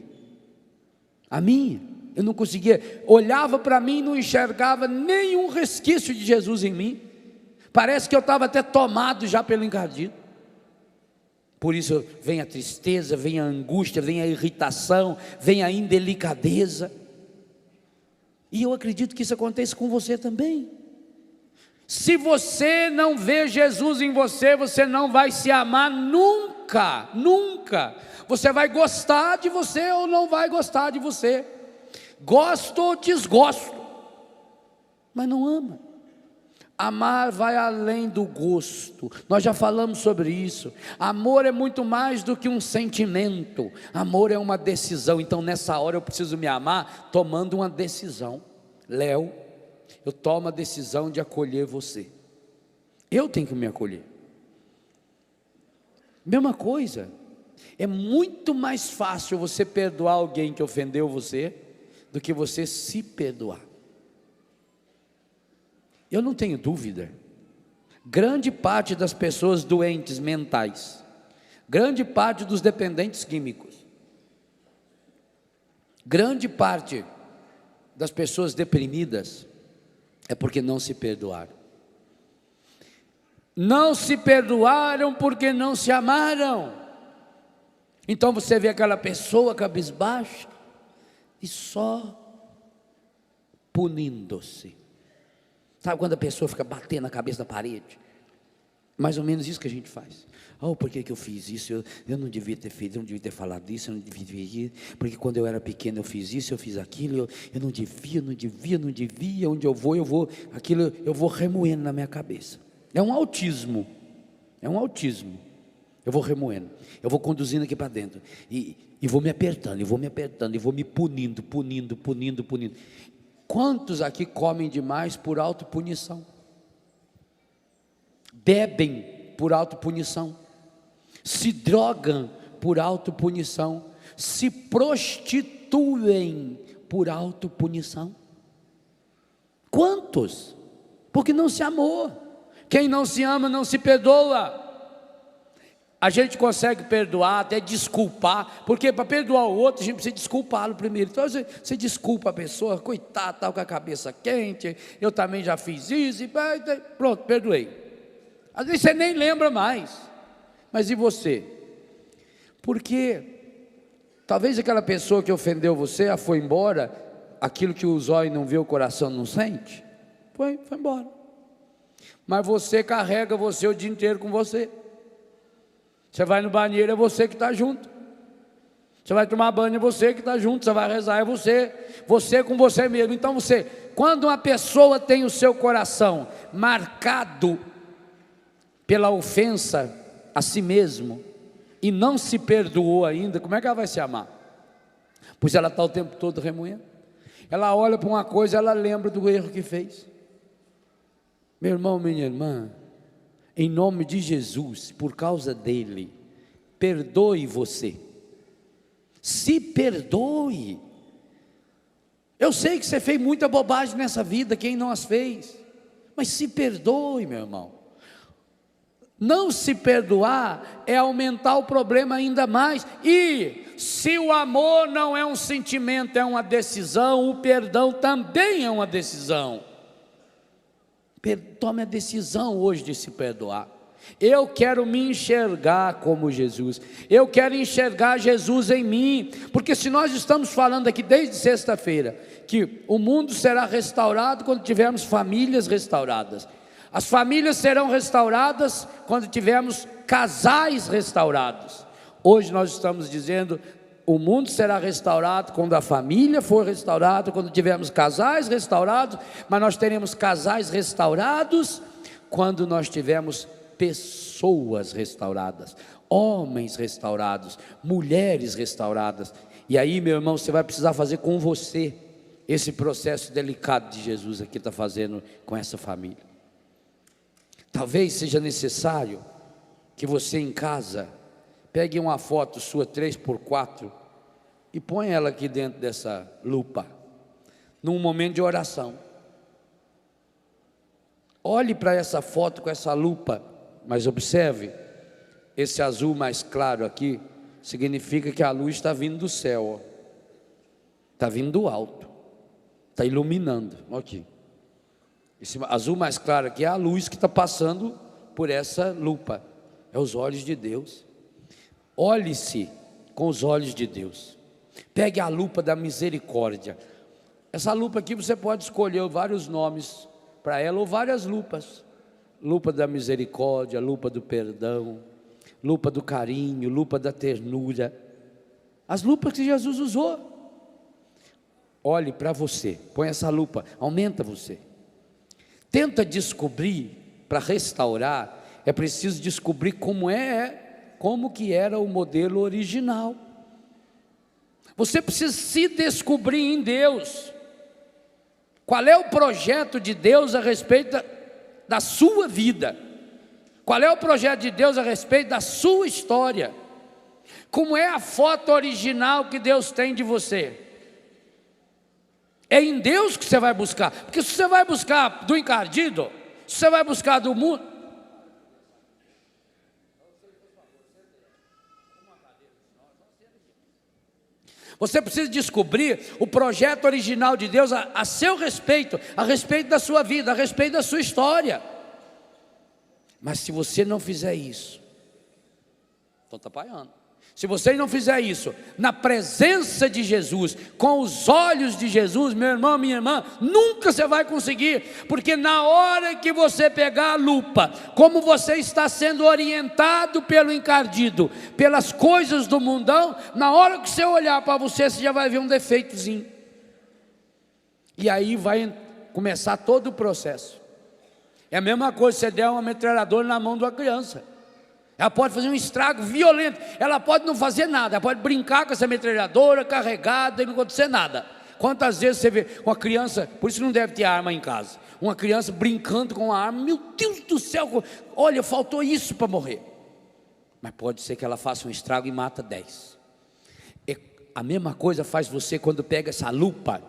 A minha, eu não conseguia, olhava para mim e não enxergava nenhum resquício de Jesus em mim. Parece que eu estava até tomado já pelo encardido. Por isso vem a tristeza, vem a angústia, vem a irritação, vem a indelicadeza. E eu acredito que isso acontece com você também. Se você não vê Jesus em você, você não vai se amar nunca, nunca. Você vai gostar de você ou não vai gostar de você, gosto ou desgosto, mas não ama. Amar vai além do gosto, nós já falamos sobre isso. Amor é muito mais do que um sentimento, amor é uma decisão. Então nessa hora eu preciso me amar tomando uma decisão. Léo, eu tomo a decisão de acolher você. Eu tenho que me acolher. Mesma coisa, é muito mais fácil você perdoar alguém que ofendeu você do que você se perdoar. Eu não tenho dúvida, grande parte das pessoas doentes mentais, grande parte dos dependentes químicos, grande parte das pessoas deprimidas é porque não se perdoaram. Não se perdoaram porque não se amaram. Então você vê aquela pessoa cabisbaixa e só punindo-se. Sabe quando a pessoa fica batendo a cabeça na parede? Mais ou menos isso que a gente faz. Oh, por que eu fiz isso? Eu não devia ter feito, eu não devia ter falado isso, eu não devia, porque quando eu era pequeno eu fiz isso, eu fiz aquilo, eu não devia, onde eu vou, aquilo eu vou remoendo na minha cabeça. É um autismo, eu vou remoendo, eu vou conduzindo aqui para dentro, e vou me apertando, e vou me punindo. Quantos aqui comem demais por autopunição? Bebem por autopunição, se drogam por autopunição, se prostituem por autopunição. Quantos? Porque não se amou. Quem não se ama não se perdoa. A gente consegue perdoar, até desculpar, porque para perdoar o outro a gente precisa desculpá-lo primeiro. Então você desculpa a pessoa, coitado, estava com a cabeça quente, eu também já fiz isso, e pronto, perdoei. Às vezes você nem lembra mais, mas e você? Porque talvez aquela pessoa que ofendeu você, foi embora, aquilo que os olhos não vê, o coração não sente, foi embora. Mas você carrega você o dia inteiro com você. Você vai no banheiro, é você que está junto. Você vai tomar banho, é você que está junto. Você vai rezar, é você com você mesmo. Então quando uma pessoa tem o seu coração marcado pela ofensa a si mesmo, e não se perdoou ainda, como é que ela vai se amar? Pois ela está o tempo todo remoendo. Ela olha para uma coisa, ela lembra do erro que fez. Meu irmão, minha irmã, em nome de Jesus, por causa dele, perdoe você. Se perdoe. Eu sei que você fez muita bobagem nessa vida, quem não as fez, mas se perdoe, meu irmão. Não se perdoar é aumentar o problema ainda mais. E se o amor não é um sentimento, é uma decisão, o perdão também é uma decisão. Tome a decisão hoje de se perdoar. Eu quero me enxergar como Jesus, eu quero enxergar Jesus em mim, porque se nós estamos falando aqui desde sexta-feira, que o mundo será restaurado quando tivermos famílias restauradas, as famílias serão restauradas quando tivermos casais restaurados. Hoje nós estamos dizendo, o mundo será restaurado quando a família for restaurada, quando tivermos casais restaurados, mas nós teremos casais restaurados quando nós tivermos pessoas restauradas, homens restaurados, mulheres restauradas. E aí, meu irmão, você vai precisar fazer com você esse processo delicado de Jesus aqui está fazendo com essa família. Talvez seja necessário que você em casa pegue uma foto sua 3x4 e põe ela aqui dentro dessa lupa, num momento de oração. Olhe para essa foto com essa lupa, mas observe, esse azul mais claro aqui, significa que a luz está vindo do céu, está vindo do alto, está iluminando, aqui. Esse azul mais claro aqui é a luz que está passando por essa lupa, é os olhos de Deus. Olhe-se com os olhos de Deus. Pegue a lupa da misericórdia. Essa lupa aqui você pode escolher vários nomes para ela, ou várias lupas. Lupa da misericórdia, lupa do perdão, lupa do carinho, lupa da ternura. As lupas que Jesus usou. Olhe para você, põe essa lupa, aumenta você. Tenta descobrir, para restaurar, é preciso descobrir como que era o modelo original. Você precisa se descobrir em Deus. Qual é o projeto de Deus a respeito da sua vida? Qual é o projeto de Deus a respeito da sua história? Como é a foto original que Deus tem de você? É em Deus que você vai buscar. Porque se você vai buscar do encardido, se você vai buscar do mundo, você precisa descobrir o projeto original de Deus a seu respeito, a respeito da sua vida, a respeito da sua história. Mas se você não fizer isso, estou atrapalhando. Se você não fizer isso na presença de Jesus, com os olhos de Jesus, meu irmão, minha irmã, nunca você vai conseguir, porque na hora que você pegar a lupa, como você está sendo orientado pelo encardido, pelas coisas do mundão, na hora que você olhar para você, você já vai ver um defeitozinho, e aí vai começar todo o processo. É a mesma coisa se você der uma metralhadora na mão de uma criança. Ela pode fazer um estrago violento. Ela pode não fazer nada. Ela pode brincar com essa metralhadora carregada e não acontecer nada. Quantas vezes você vê uma criança, por isso não deve ter arma em casa, uma criança brincando com uma arma, meu Deus do céu, olha, faltou isso para morrer. Mas pode ser que ela faça um estrago e mata 10. A mesma coisa faz você quando pega essa lupa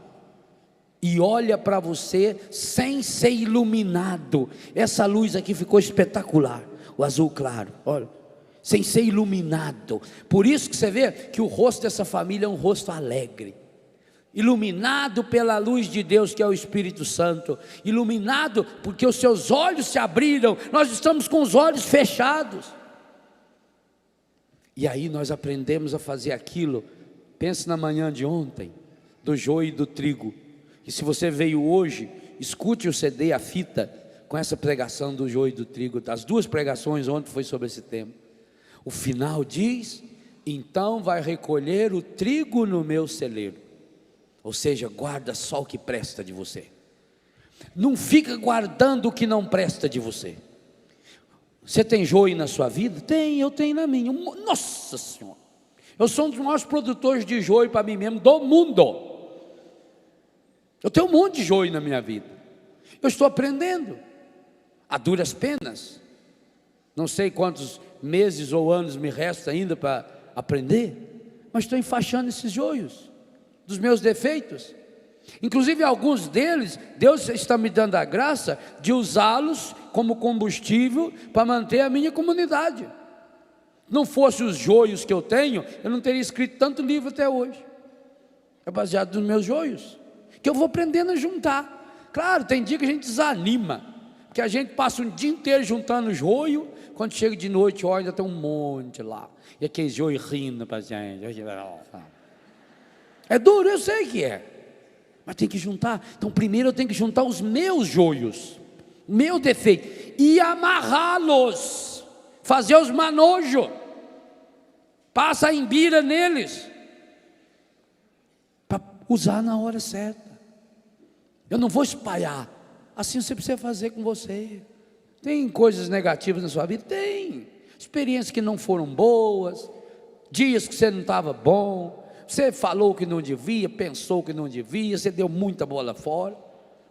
e olha para você sem ser iluminado. Essa luz aqui ficou espetacular, o azul claro, olha, sem ser iluminado. Por isso que você vê que o rosto dessa família é um rosto alegre, iluminado pela luz de Deus, que é o Espírito Santo, iluminado porque os seus olhos se abriram. Nós estamos com os olhos fechados, e aí nós aprendemos a fazer aquilo. Pense na manhã de ontem, do joio e do trigo, e se você veio hoje, escute o CD, a fita, com essa pregação do joio e do trigo. As duas pregações ontem foi sobre esse tema. O final diz: então vai recolher o trigo no meu celeiro. Ou seja, guarda só o que presta de você. Não fica guardando o que não presta de você. Você tem joio na sua vida? Tem, eu tenho na minha. Nossa Senhora, eu sou um dos maiores produtores de joio para mim mesmo do mundo. Eu tenho um monte de joio na minha vida. Eu estou aprendendo a duras penas. Não sei quantos meses ou anos me resta ainda para aprender, mas estou enfaixando esses joios dos meus defeitos. Inclusive alguns deles, Deus está me dando a graça de usá-los como combustível para manter a minha comunidade. Não fosse os joios que eu tenho, eu não teria escrito tanto livro até hoje. É baseado nos meus joios, que eu vou aprendendo a juntar. Claro, tem dia que a gente desanima, que a gente passa um dia inteiro juntando joio, quando chega de noite, olha, ainda tem um monte lá, e aquele joio rindo para a gente. É duro, eu sei que é, mas tem que juntar. Então primeiro eu tenho que juntar os meus joios, meu defeito, e amarrá-los, fazer os manojos, passa a imbira neles, para usar na hora certa. Eu não vou espalhar. Assim você precisa fazer com você. Tem coisas negativas na sua vida? Tem. Experiências que não foram boas, dias que você não estava bom, você falou que não devia, pensou que não devia, você deu muita bola fora.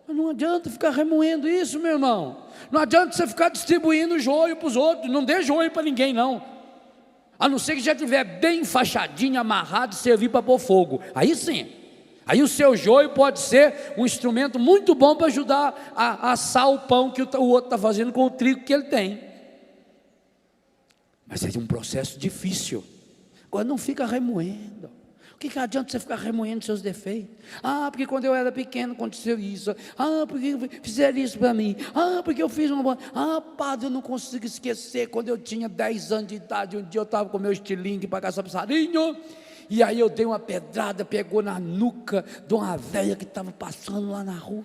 Mas não adianta ficar remoendo isso, meu irmão. Não adianta você ficar distribuindo joio para os outros. Não dê joio para ninguém, não. A não ser que já estiver bem enfaixadinho, amarrado e servir para pôr fogo. Aí sim. Aí o seu joio pode ser um instrumento muito bom para ajudar a assar o pão que o outro está fazendo com o trigo que ele tem. Mas é um processo difícil. Agora não fica remoendo. O que adianta você ficar remoendo seus defeitos? Ah, porque quando eu era pequeno aconteceu isso. Ah, porque fizeram isso para mim. Ah, porque eu fiz uma boa. Ah, padre, eu não consigo esquecer. Quando eu tinha 10 anos de idade, um dia eu estava com meu estilingue para caçar passarinho. E aí eu dei uma pedrada, pegou na nuca de uma velha que estava passando lá na rua.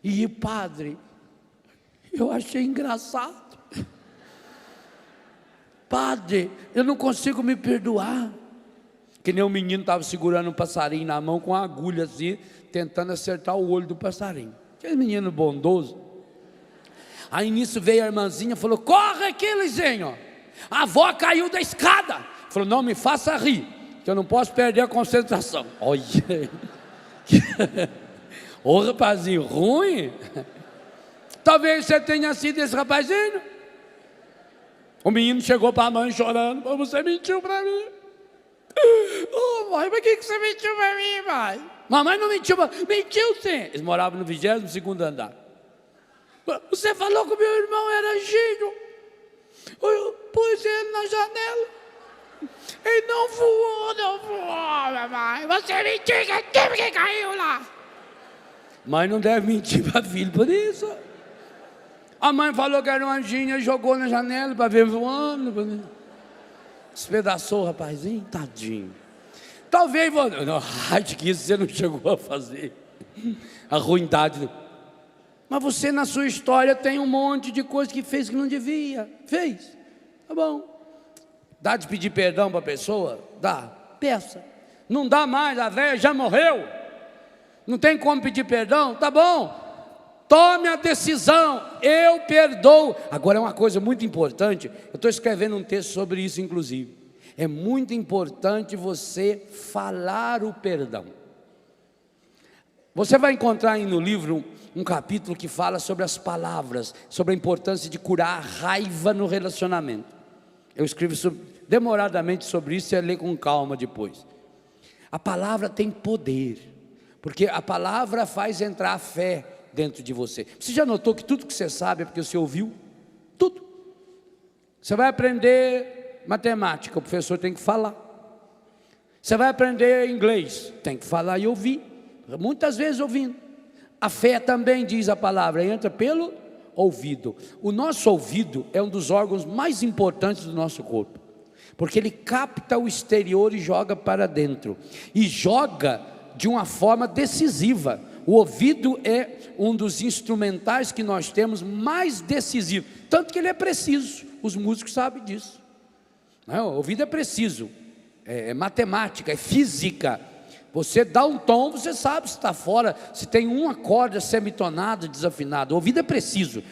E padre, eu achei engraçado. Padre, eu não consigo me perdoar. Que nem o menino estava segurando um passarinho na mão com uma agulha assim, tentando acertar o olho do passarinho. Aquele menino bondoso. Aí nisso veio a irmãzinha e falou: corre aqui, Lizinho, a avó caiu da escada. Falou: não me faça rir, que eu não posso perder a concentração. Olha, Ô rapazinho ruim. Talvez você tenha sido esse rapazinho. O menino chegou para a mãe chorando: você mentiu para mim. Oh, mãe, mas que você mentiu para mim, mãe? Mamãe não mentiu, mentiu sim. Eles moravam no 22º andar. Você falou que o meu irmão era anjinho. Eu pus ele na janela. Ele não voou, mamãe. Você mentiu, que caiu lá. Mãe não deve mentir para filho por isso. A mãe falou que era um anjinho e jogou na janela para ver voando. Despedaçou o rapazinho, tadinho. Talvez você... Não, acho que isso você não chegou a fazer. A ruindade. Mas você na sua história tem um monte de coisa que fez que não devia. Fez. Tá bom. Dá de pedir perdão para a pessoa? Dá. Peça. Não dá mais, a velha já morreu. Não tem como pedir perdão? Tá bom. Tome a decisão, eu perdoo. Agora é uma coisa muito importante, eu estou escrevendo um texto sobre isso inclusive. É muito importante você falar o perdão. Você vai encontrar aí no livro um capítulo que fala sobre as palavras, sobre a importância de curar a raiva no relacionamento. Eu escrevo demoradamente sobre isso, você lê com calma depois. A palavra tem poder, porque a palavra faz entrar a fé dentro de você. Você já notou que tudo que você sabe é porque você ouviu? Tudo. Você vai aprender matemática, o professor tem que falar. Você vai aprender inglês, tem que falar e ouvir. Muitas vezes ouvindo. A fé também, diz a palavra, entra pelo ouvido. O nosso ouvido é um dos órgãos mais importantes do nosso corpo, porque ele capta o exterior e joga para dentro. E joga de uma forma decisiva. O ouvido é um dos instrumentais que nós temos mais decisivo, tanto que ele é preciso, os músicos sabem disso. Não, o ouvido é preciso, é matemática, é física. Você dá um tom, você sabe se está fora, se tem uma corda semitonada, desafinada. O ouvido é preciso,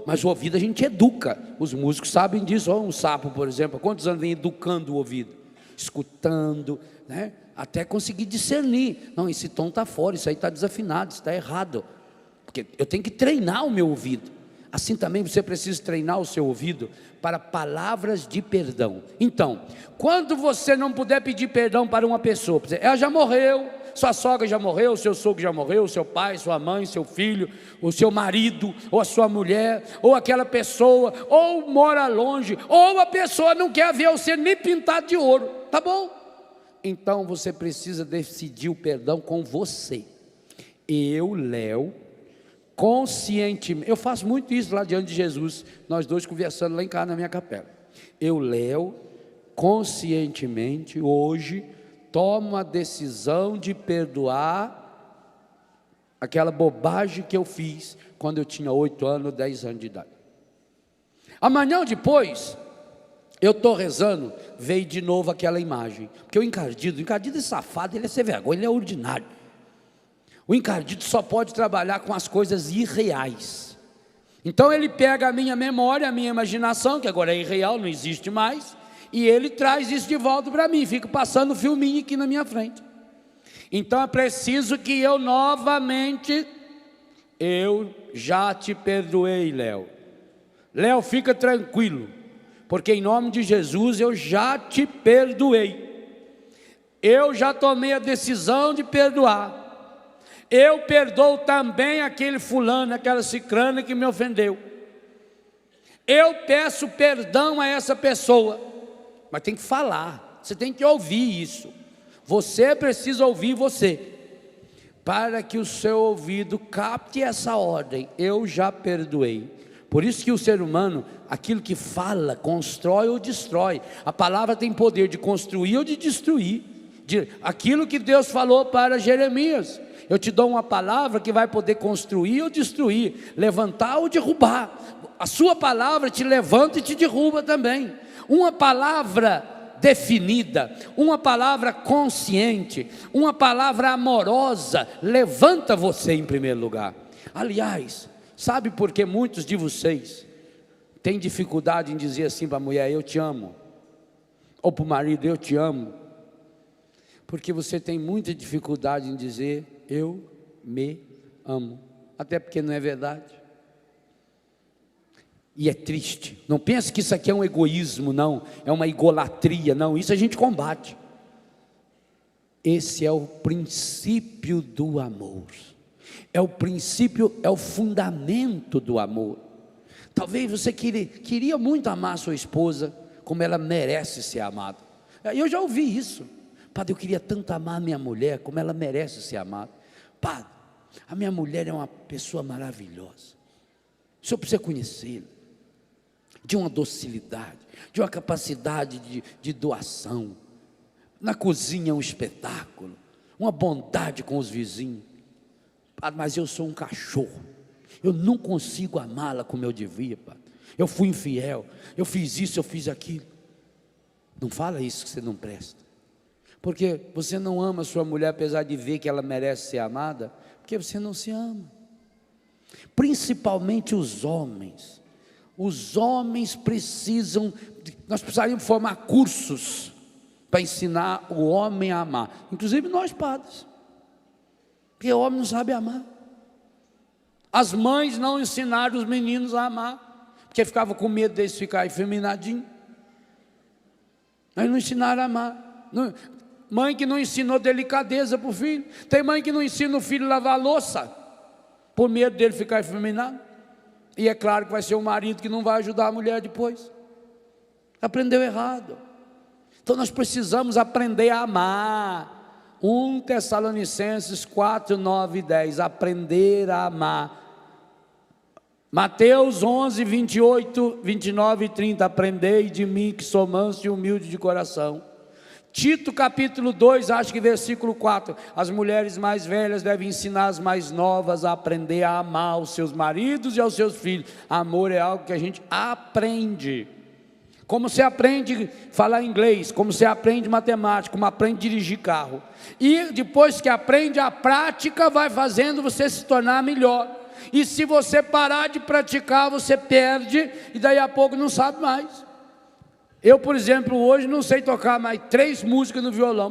mas o ouvido a gente educa, os músicos sabem disso. Um sapo, por exemplo, há quantos anos vem educando o ouvido? Escutando, né? Até conseguir discernir, não, esse tom está fora, isso aí está desafinado, isso está errado, porque eu tenho que treinar o meu ouvido. Assim também você precisa treinar o seu ouvido para palavras de perdão. Então, quando você não puder pedir perdão para uma pessoa, ela já morreu, sua sogra já morreu, seu sogro já morreu, seu pai, sua mãe, seu filho, o seu marido, ou a sua mulher, ou aquela pessoa, ou mora longe, ou a pessoa não quer ver você nem pintado de ouro, tá bom? Então você precisa decidir o perdão com você. Eu, Léo, conscientemente, eu faço muito isso lá diante de Jesus, nós dois conversando lá em casa na minha capela. Eu, Léo, conscientemente, hoje, tomo a decisão de perdoar aquela bobagem que eu fiz quando eu tinha 8 anos ou 10 anos de idade. Amanhã ou depois, eu estou rezando, veio de novo aquela imagem, porque o encardido é safado, ele é sem vergonha, ele é ordinário. O encardido só pode trabalhar com as coisas irreais. Então ele pega a minha memória, a minha imaginação, que agora é irreal, não existe mais, e ele traz isso de volta para mim, fica passando um filminho aqui na minha frente. Então é preciso que eu novamente, eu já te perdoei, Léo. Léo, fica tranquilo, porque em nome de Jesus eu já te perdoei. Eu já tomei a decisão de perdoar. Eu perdoo também aquele fulano, aquela cicrana que me ofendeu. Eu peço perdão a essa pessoa. Mas tem que falar, você tem que ouvir isso. Você precisa ouvir você, para que o seu ouvido capte essa ordem. Eu já perdoei. Por isso que o ser humano, aquilo que fala, constrói ou destrói. A palavra tem poder de construir ou de destruir. Aquilo que Deus falou para Jeremias: eu te dou uma palavra que vai poder construir ou destruir, levantar ou derrubar. A sua palavra te levanta e te derruba também. Uma palavra definida, uma palavra consciente, uma palavra amorosa, levanta você em primeiro lugar. Aliás, sabe por que muitos de vocês têm dificuldade em dizer assim para a mulher: eu te amo, ou para o marido: eu te amo? Porque você tem muita dificuldade em dizer eu me amo. Até porque não é verdade. E é triste. Não pense que isso aqui é um egoísmo, não. É uma idolatria, não. Isso a gente combate. Esse é o princípio do amor. É o princípio, é o fundamento do amor. Talvez você queria muito amar a sua esposa, como ela merece ser amada. Eu já ouvi isso. Padre, eu queria tanto amar a minha mulher, como ela merece ser amada. Padre, a minha mulher é uma pessoa maravilhosa. O senhor precisa conhecê-la. De uma docilidade, de uma capacidade de doação. Na cozinha um espetáculo, uma bondade com os vizinhos. Padre, mas eu sou um cachorro, eu não consigo amá-la como eu devia, padre. Eu fui infiel, eu fiz isso, eu fiz aquilo. Não fala isso que você não presta, porque você não ama a sua mulher, apesar de ver que ela merece ser amada, porque você não se ama. Principalmente os homens precisam, nós precisaríamos formar cursos para ensinar o homem a amar, inclusive nós padres, porque o homem não sabe amar. As mães não ensinaram os meninos a amar, porque ficavam com medo deles ficarem efeminadinhos. Mas não ensinaram a amar. Mãe que não ensinou delicadeza para o filho. Tem mãe que não ensina o filho a lavar a louça, por medo dele ficar efeminado. E é claro que vai ser o marido que não vai ajudar a mulher depois. Aprendeu errado. Então nós precisamos aprender a amar. 1 Tessalonicenses 4, 9 e 10. Aprender a amar. Mateus 11, 28, 29 e 30. Aprendei de mim que sou manso e humilde de coração. Tito capítulo 2, acho que versículo 4. As mulheres mais velhas devem ensinar as mais novas a aprender a amar os seus maridos e aos seus filhos. Amor é algo que a gente aprende. Como você aprende a falar inglês, como você aprende matemática, como aprende a dirigir carro. E depois que aprende, a prática vai fazendo você se tornar melhor. E se você parar de praticar, você perde e daí a pouco não sabe mais. Eu, por exemplo, hoje não sei tocar mais 3 músicas no violão,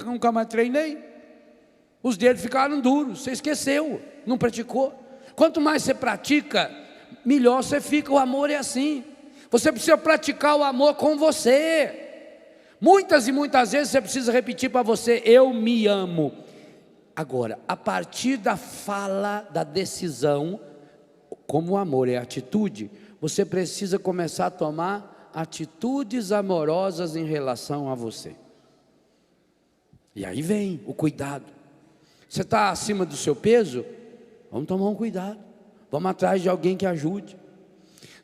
nunca mais treinei. Os dedos ficaram duros, você esqueceu, não praticou. Quanto mais você pratica, melhor você fica. O amor é assim. Você precisa praticar o amor com você. Muitas e muitas vezes você precisa repetir para você: eu me amo. Agora, a partir da fala, da decisão, como o amor é atitude, você precisa começar a tomar atitudes amorosas em relação a você. E aí vem o cuidado. Você está acima do seu peso? Vamos tomar um cuidado. Vamos atrás de alguém que ajude.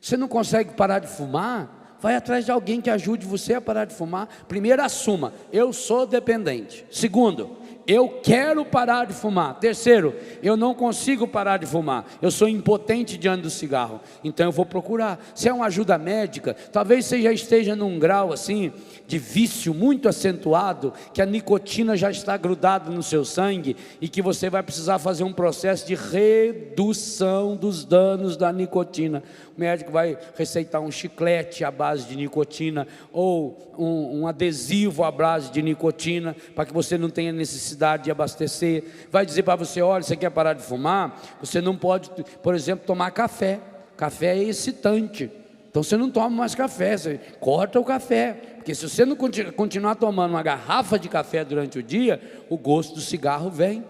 Você não consegue parar de fumar? Vai atrás de alguém que ajude você a parar de fumar. Primeiro, assuma: eu sou dependente. Segundo, eu quero parar de fumar. Terceiro, eu não consigo parar de fumar, eu sou impotente diante do cigarro, então eu vou procurar. Se é uma ajuda médica, talvez você já esteja num grau assim, de vício muito acentuado, que a nicotina já está grudada no seu sangue, e que você vai precisar fazer um processo de redução dos danos da nicotina. O médico vai receitar um chiclete à base de nicotina, ou um adesivo à base de nicotina, para que você não tenha necessidade de abastecer. Vai dizer para você: olha, você quer parar de fumar? Você não pode, por exemplo, tomar café. Café é excitante, então você não toma mais café, você corta o café, porque se você não continuar tomando uma garrafa de café durante o dia, o gosto do cigarro vem.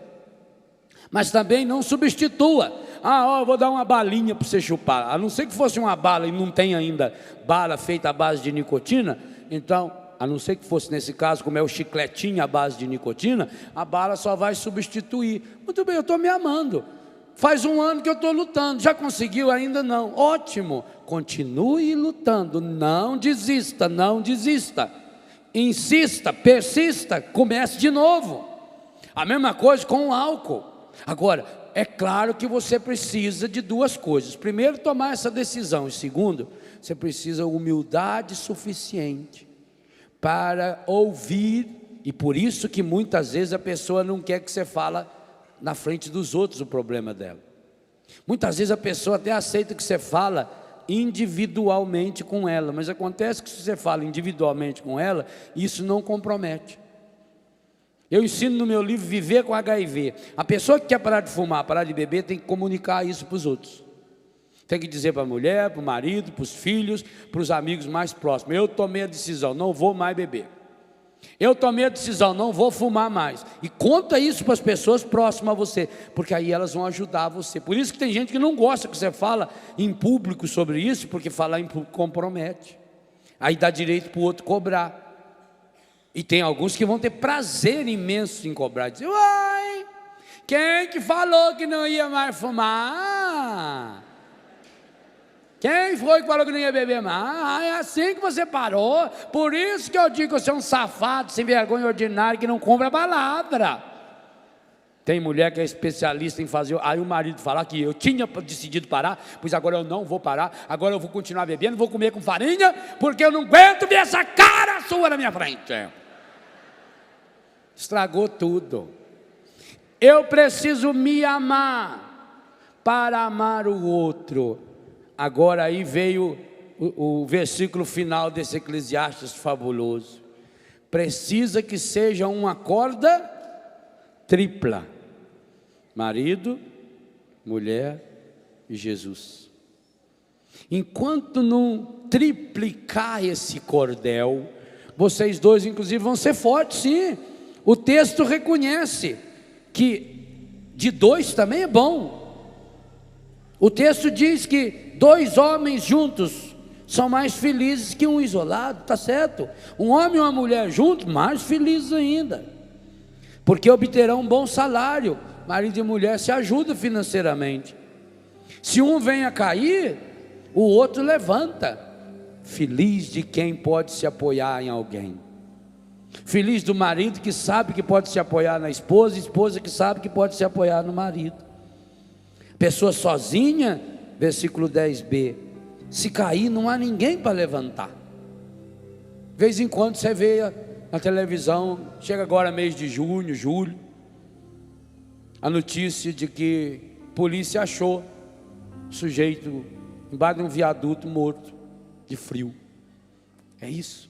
Mas também não substitua. Eu vou dar uma balinha para você chupar. A não ser que fosse uma bala e não tem ainda bala feita à base de nicotina, então, a não ser que fosse nesse caso, como é o chicletinho à base de nicotina, a bala só vai substituir. Muito bem, eu estou me amando. Faz 1 ano que eu estou lutando. Já conseguiu? Ainda não. Ótimo. Continue lutando. Não desista, não desista. Insista, persista, comece de novo. A mesma coisa com o álcool. Agora, é claro que você precisa de 2 coisas. Primeiro, tomar essa decisão. E segundo, você precisa de humildade suficiente para ouvir. E por isso que muitas vezes a pessoa não quer que você fale na frente dos outros o problema dela. Muitas vezes a pessoa até aceita que você fala individualmente com ela, mas acontece que se você fala individualmente com ela, isso não compromete. Eu ensino no meu livro Viver com HIV. A pessoa que quer parar de fumar, parar de beber, tem que comunicar isso para os outros. Tem que dizer para a mulher, para o marido, para os filhos, para os amigos mais próximos: eu tomei a decisão, não vou mais beber. Eu tomei a decisão, não vou fumar mais. E conta isso para as pessoas próximas a você, porque aí elas vão ajudar você. Por isso que tem gente que não gosta que você fala em público sobre isso, porque falar em público compromete. Aí dá direito para o outro cobrar. E tem alguns que vão ter prazer imenso em cobrar. Dizer: uai, quem que falou que não ia mais fumar? Quem foi que falou que não ia beber mais? É assim que você parou. Por isso que eu digo que você é um safado, sem vergonha ordinário, que não cumpre a palavra. Tem mulher que é especialista em fazer. Aí o marido fala que eu tinha decidido parar, pois agora eu não vou parar. Agora eu vou continuar bebendo, vou comer com farinha, porque eu não aguento ver essa cara sua na minha frente. Estragou tudo. Eu preciso me amar para amar o outro. Agora aí veio o versículo final desse Eclesiastes fabuloso. Precisa que seja uma corda tripla: marido, mulher e Jesus. Enquanto não triplicar esse cordel, vocês dois inclusive vão ser fortes, sim. O texto reconhece que de dois também é bom. O texto diz que 2 homens juntos são mais felizes que um isolado, está certo? Um homem e uma mulher juntos, mais felizes ainda, porque obterão um bom salário. Marido e mulher se ajudam financeiramente. Se um vem a cair, o outro levanta. Feliz de quem pode se apoiar em alguém. Feliz do marido que sabe que pode se apoiar na esposa, esposa que sabe que pode se apoiar no marido. Pessoa sozinha, versículo 10b, se cair não há ninguém para levantar. De vez em quando você vê na televisão, chega agora mês de junho, julho, a notícia de que a polícia achou o sujeito embaixo de um viaduto morto, de frio. É isso.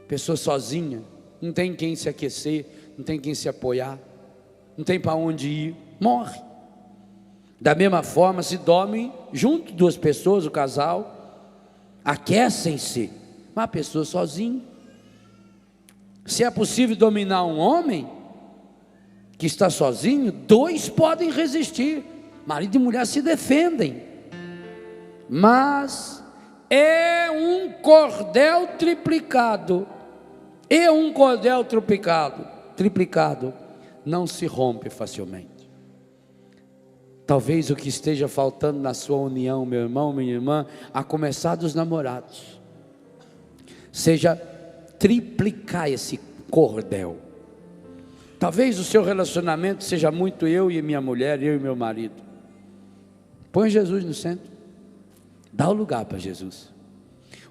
Pessoa sozinha, não tem quem se aquecer, não tem quem se apoiar, não tem para onde ir, morre. Da mesma forma, se dormem junto 2 pessoas, o casal, aquecem-se, uma pessoa sozinha. Se é possível dominar um homem que está sozinho, 2 podem resistir. Marido e mulher se defendem, mas é um cordel triplicado. E um cordel triplicado não se rompe facilmente. Talvez o que esteja faltando na sua união, meu irmão, minha irmã, a começar dos namorados, seja triplicar esse cordel. Talvez o seu relacionamento seja muito eu e minha mulher, eu e meu marido. Põe Jesus no centro, dá o lugar para Jesus.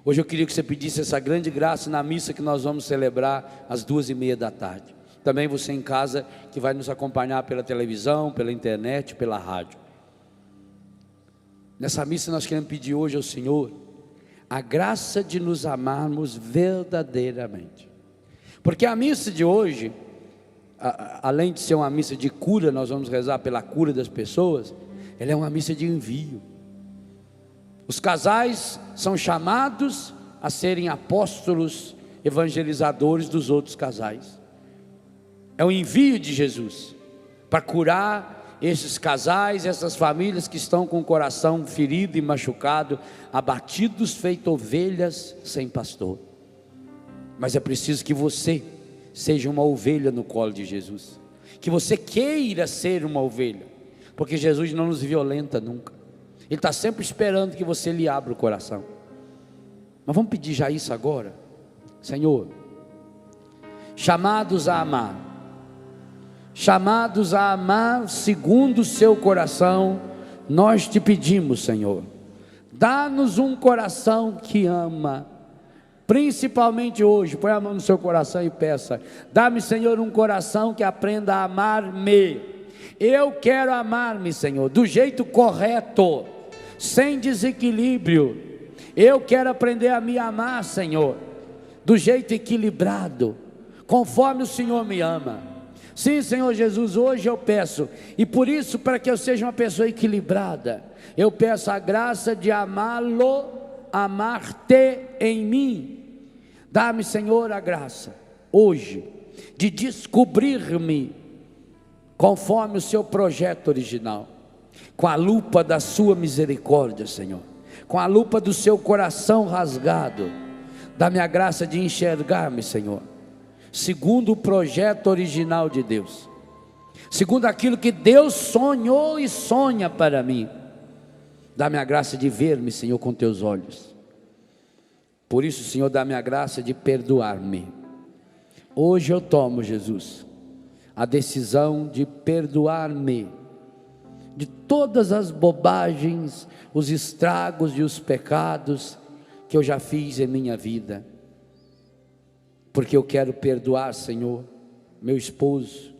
Hoje eu queria que você pedisse essa grande graça na missa que nós vamos celebrar às 2:30 da tarde. Também você em casa que vai nos acompanhar pela televisão, pela internet, pela rádio. Nessa missa nós queremos pedir hoje ao Senhor a graça de nos amarmos verdadeiramente. Porque a missa de hoje, além de ser uma missa de cura, nós vamos rezar pela cura das pessoas, ela é uma missa de envio. Os casais são chamados a serem apóstolos evangelizadores dos outros casais. É o envio de Jesus para curar esses casais, essas famílias que estão com o coração ferido e machucado, abatidos, feito ovelhas sem pastor. Mas é preciso que você seja uma ovelha no colo de Jesus, que você queira ser uma ovelha, porque Jesus não nos violenta nunca. Ele está sempre esperando que você lhe abra o coração. Mas vamos pedir já isso agora. Senhor, chamados a amar segundo o seu coração, nós te pedimos, Senhor, dá-nos um coração que ama, principalmente hoje. Põe a mão no seu coração e peça: dá-me, Senhor, um coração que aprenda a amar-me. Eu quero amar-me, Senhor, do jeito correto, sem desequilíbrio. Eu quero aprender a me amar, Senhor, do jeito equilibrado, conforme o Senhor me ama. Sim, Senhor Jesus, hoje eu peço, e por isso, para que eu seja uma pessoa equilibrada, eu peço a graça de amá-lo, amar-te em mim. Dá-me, Senhor, a graça, hoje, de descobrir-me conforme o seu projeto original, com a lupa da sua misericórdia, Senhor, com a lupa do seu coração rasgado. Dá-me a graça de enxergar-me, Senhor, segundo o projeto original de Deus, segundo aquilo que Deus sonhou e sonha para mim. Dá-me a graça de ver-me, Senhor, com teus olhos. Por isso, Senhor, dá-me a graça de perdoar-me. Hoje eu tomo, Jesus, a decisão de perdoar-me de todas as bobagens, os estragos e os pecados que eu já fiz em minha vida, porque eu quero perdoar, Senhor, meu esposo,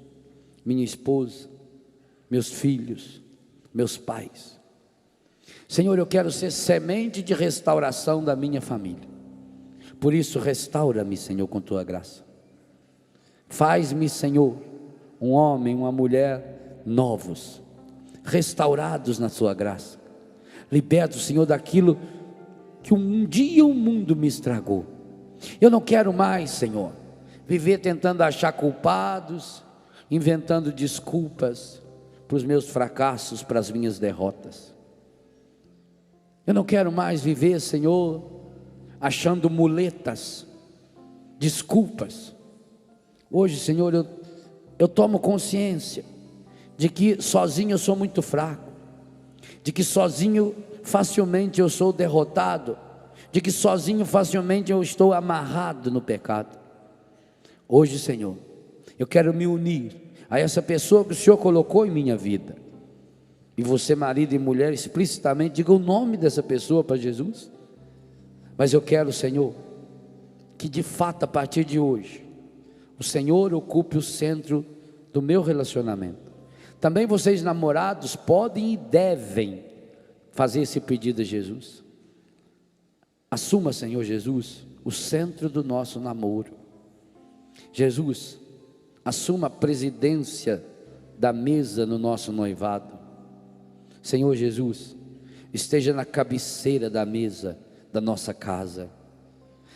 minha esposa, meus filhos, meus pais. Senhor, eu quero ser semente de restauração da minha família. Por isso, restaura-me, Senhor, com tua graça. Faz-me, Senhor, um homem, uma mulher novos, restaurados na sua graça. Liberta, Senhor, daquilo que um dia o mundo me estragou. Eu não quero mais, Senhor, viver tentando achar culpados, inventando desculpas para os meus fracassos, para as minhas derrotas. Eu não quero mais viver, Senhor, achando muletas, desculpas. Hoje, Senhor, eu tomo consciência de que sozinho eu sou muito fraco, de que sozinho facilmente eu sou derrotado, de que sozinho facilmente eu estou amarrado no pecado. Hoje, Senhor, eu quero me unir a essa pessoa que o Senhor colocou em minha vida. E você, marido e mulher, explicitamente diga o nome dessa pessoa para Jesus. Mas eu quero, Senhor, que de fato a partir de hoje o Senhor ocupe o centro do meu relacionamento. Também vocês, namorados, podem e devem fazer esse pedido a Jesus. Assuma, Senhor Jesus, o centro do nosso namoro. Jesus, assuma a presidência da mesa no nosso noivado. Senhor Jesus, esteja na cabeceira da mesa da nossa casa.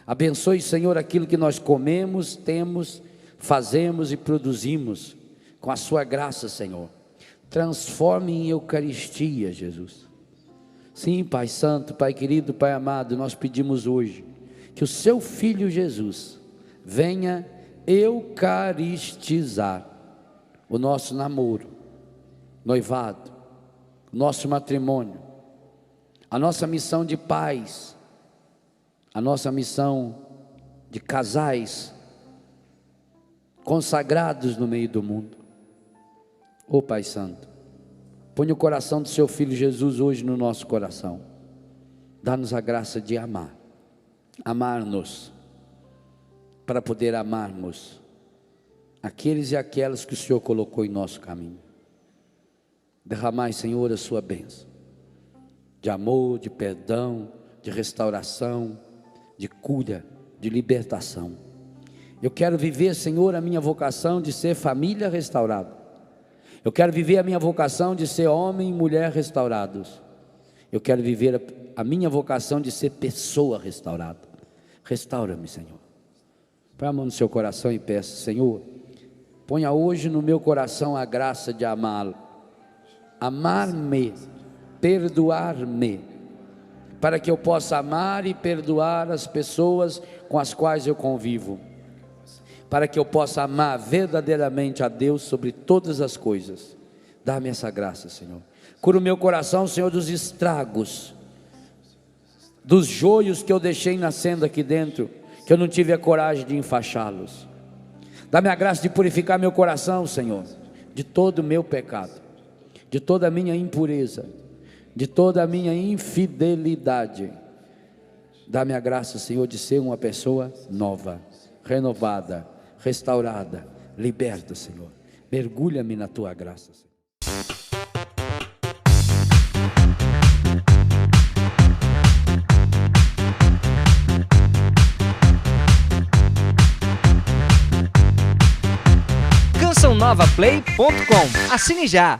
Abençoe, Senhor, aquilo que nós comemos, temos, fazemos e produzimos, com a sua graça, Senhor. Transforme em Eucaristia, Jesus. Sim, Pai Santo, Pai querido, Pai amado, nós pedimos hoje que o seu Filho Jesus venha eucaristizar o nosso namoro, noivado, o nosso matrimônio, a nossa missão de pais, a nossa missão de casais consagrados no meio do mundo. Ó Pai Santo, põe o coração do seu Filho Jesus hoje no nosso coração. Dá-nos a graça de amar, amar-nos, para poder amarmos aqueles e aquelas que o Senhor colocou em nosso caminho. Derramai, Senhor, a sua bênção de amor, de perdão, de restauração, de cura, de libertação. Eu quero viver, Senhor, a minha vocação de ser família restaurada. Eu quero viver a minha vocação de ser homem e mulher restaurados. Eu quero viver a minha vocação de ser pessoa restaurada. Restaura-me, Senhor. Põe a mão no seu coração e peça: Senhor, ponha hoje no meu coração a graça de amá-lo, amar-me, perdoar-me, para que eu possa amar e perdoar as pessoas com as quais eu convivo, para que eu possa amar verdadeiramente a Deus sobre todas as coisas. Dá-me essa graça, Senhor. Cura o meu coração, Senhor, dos estragos, dos joios que eu deixei nascendo aqui dentro, que eu não tive a coragem de enfaixá-los. Dá-me a graça de purificar meu coração, Senhor, de todo o meu pecado, de toda a minha impureza, de toda a minha infidelidade. Dá-me a graça, Senhor, de ser uma pessoa nova, renovada, restaurada, liberta, Senhor. Mergulha-me na tua graça, Senhor. radionovaplay.com. Assine já!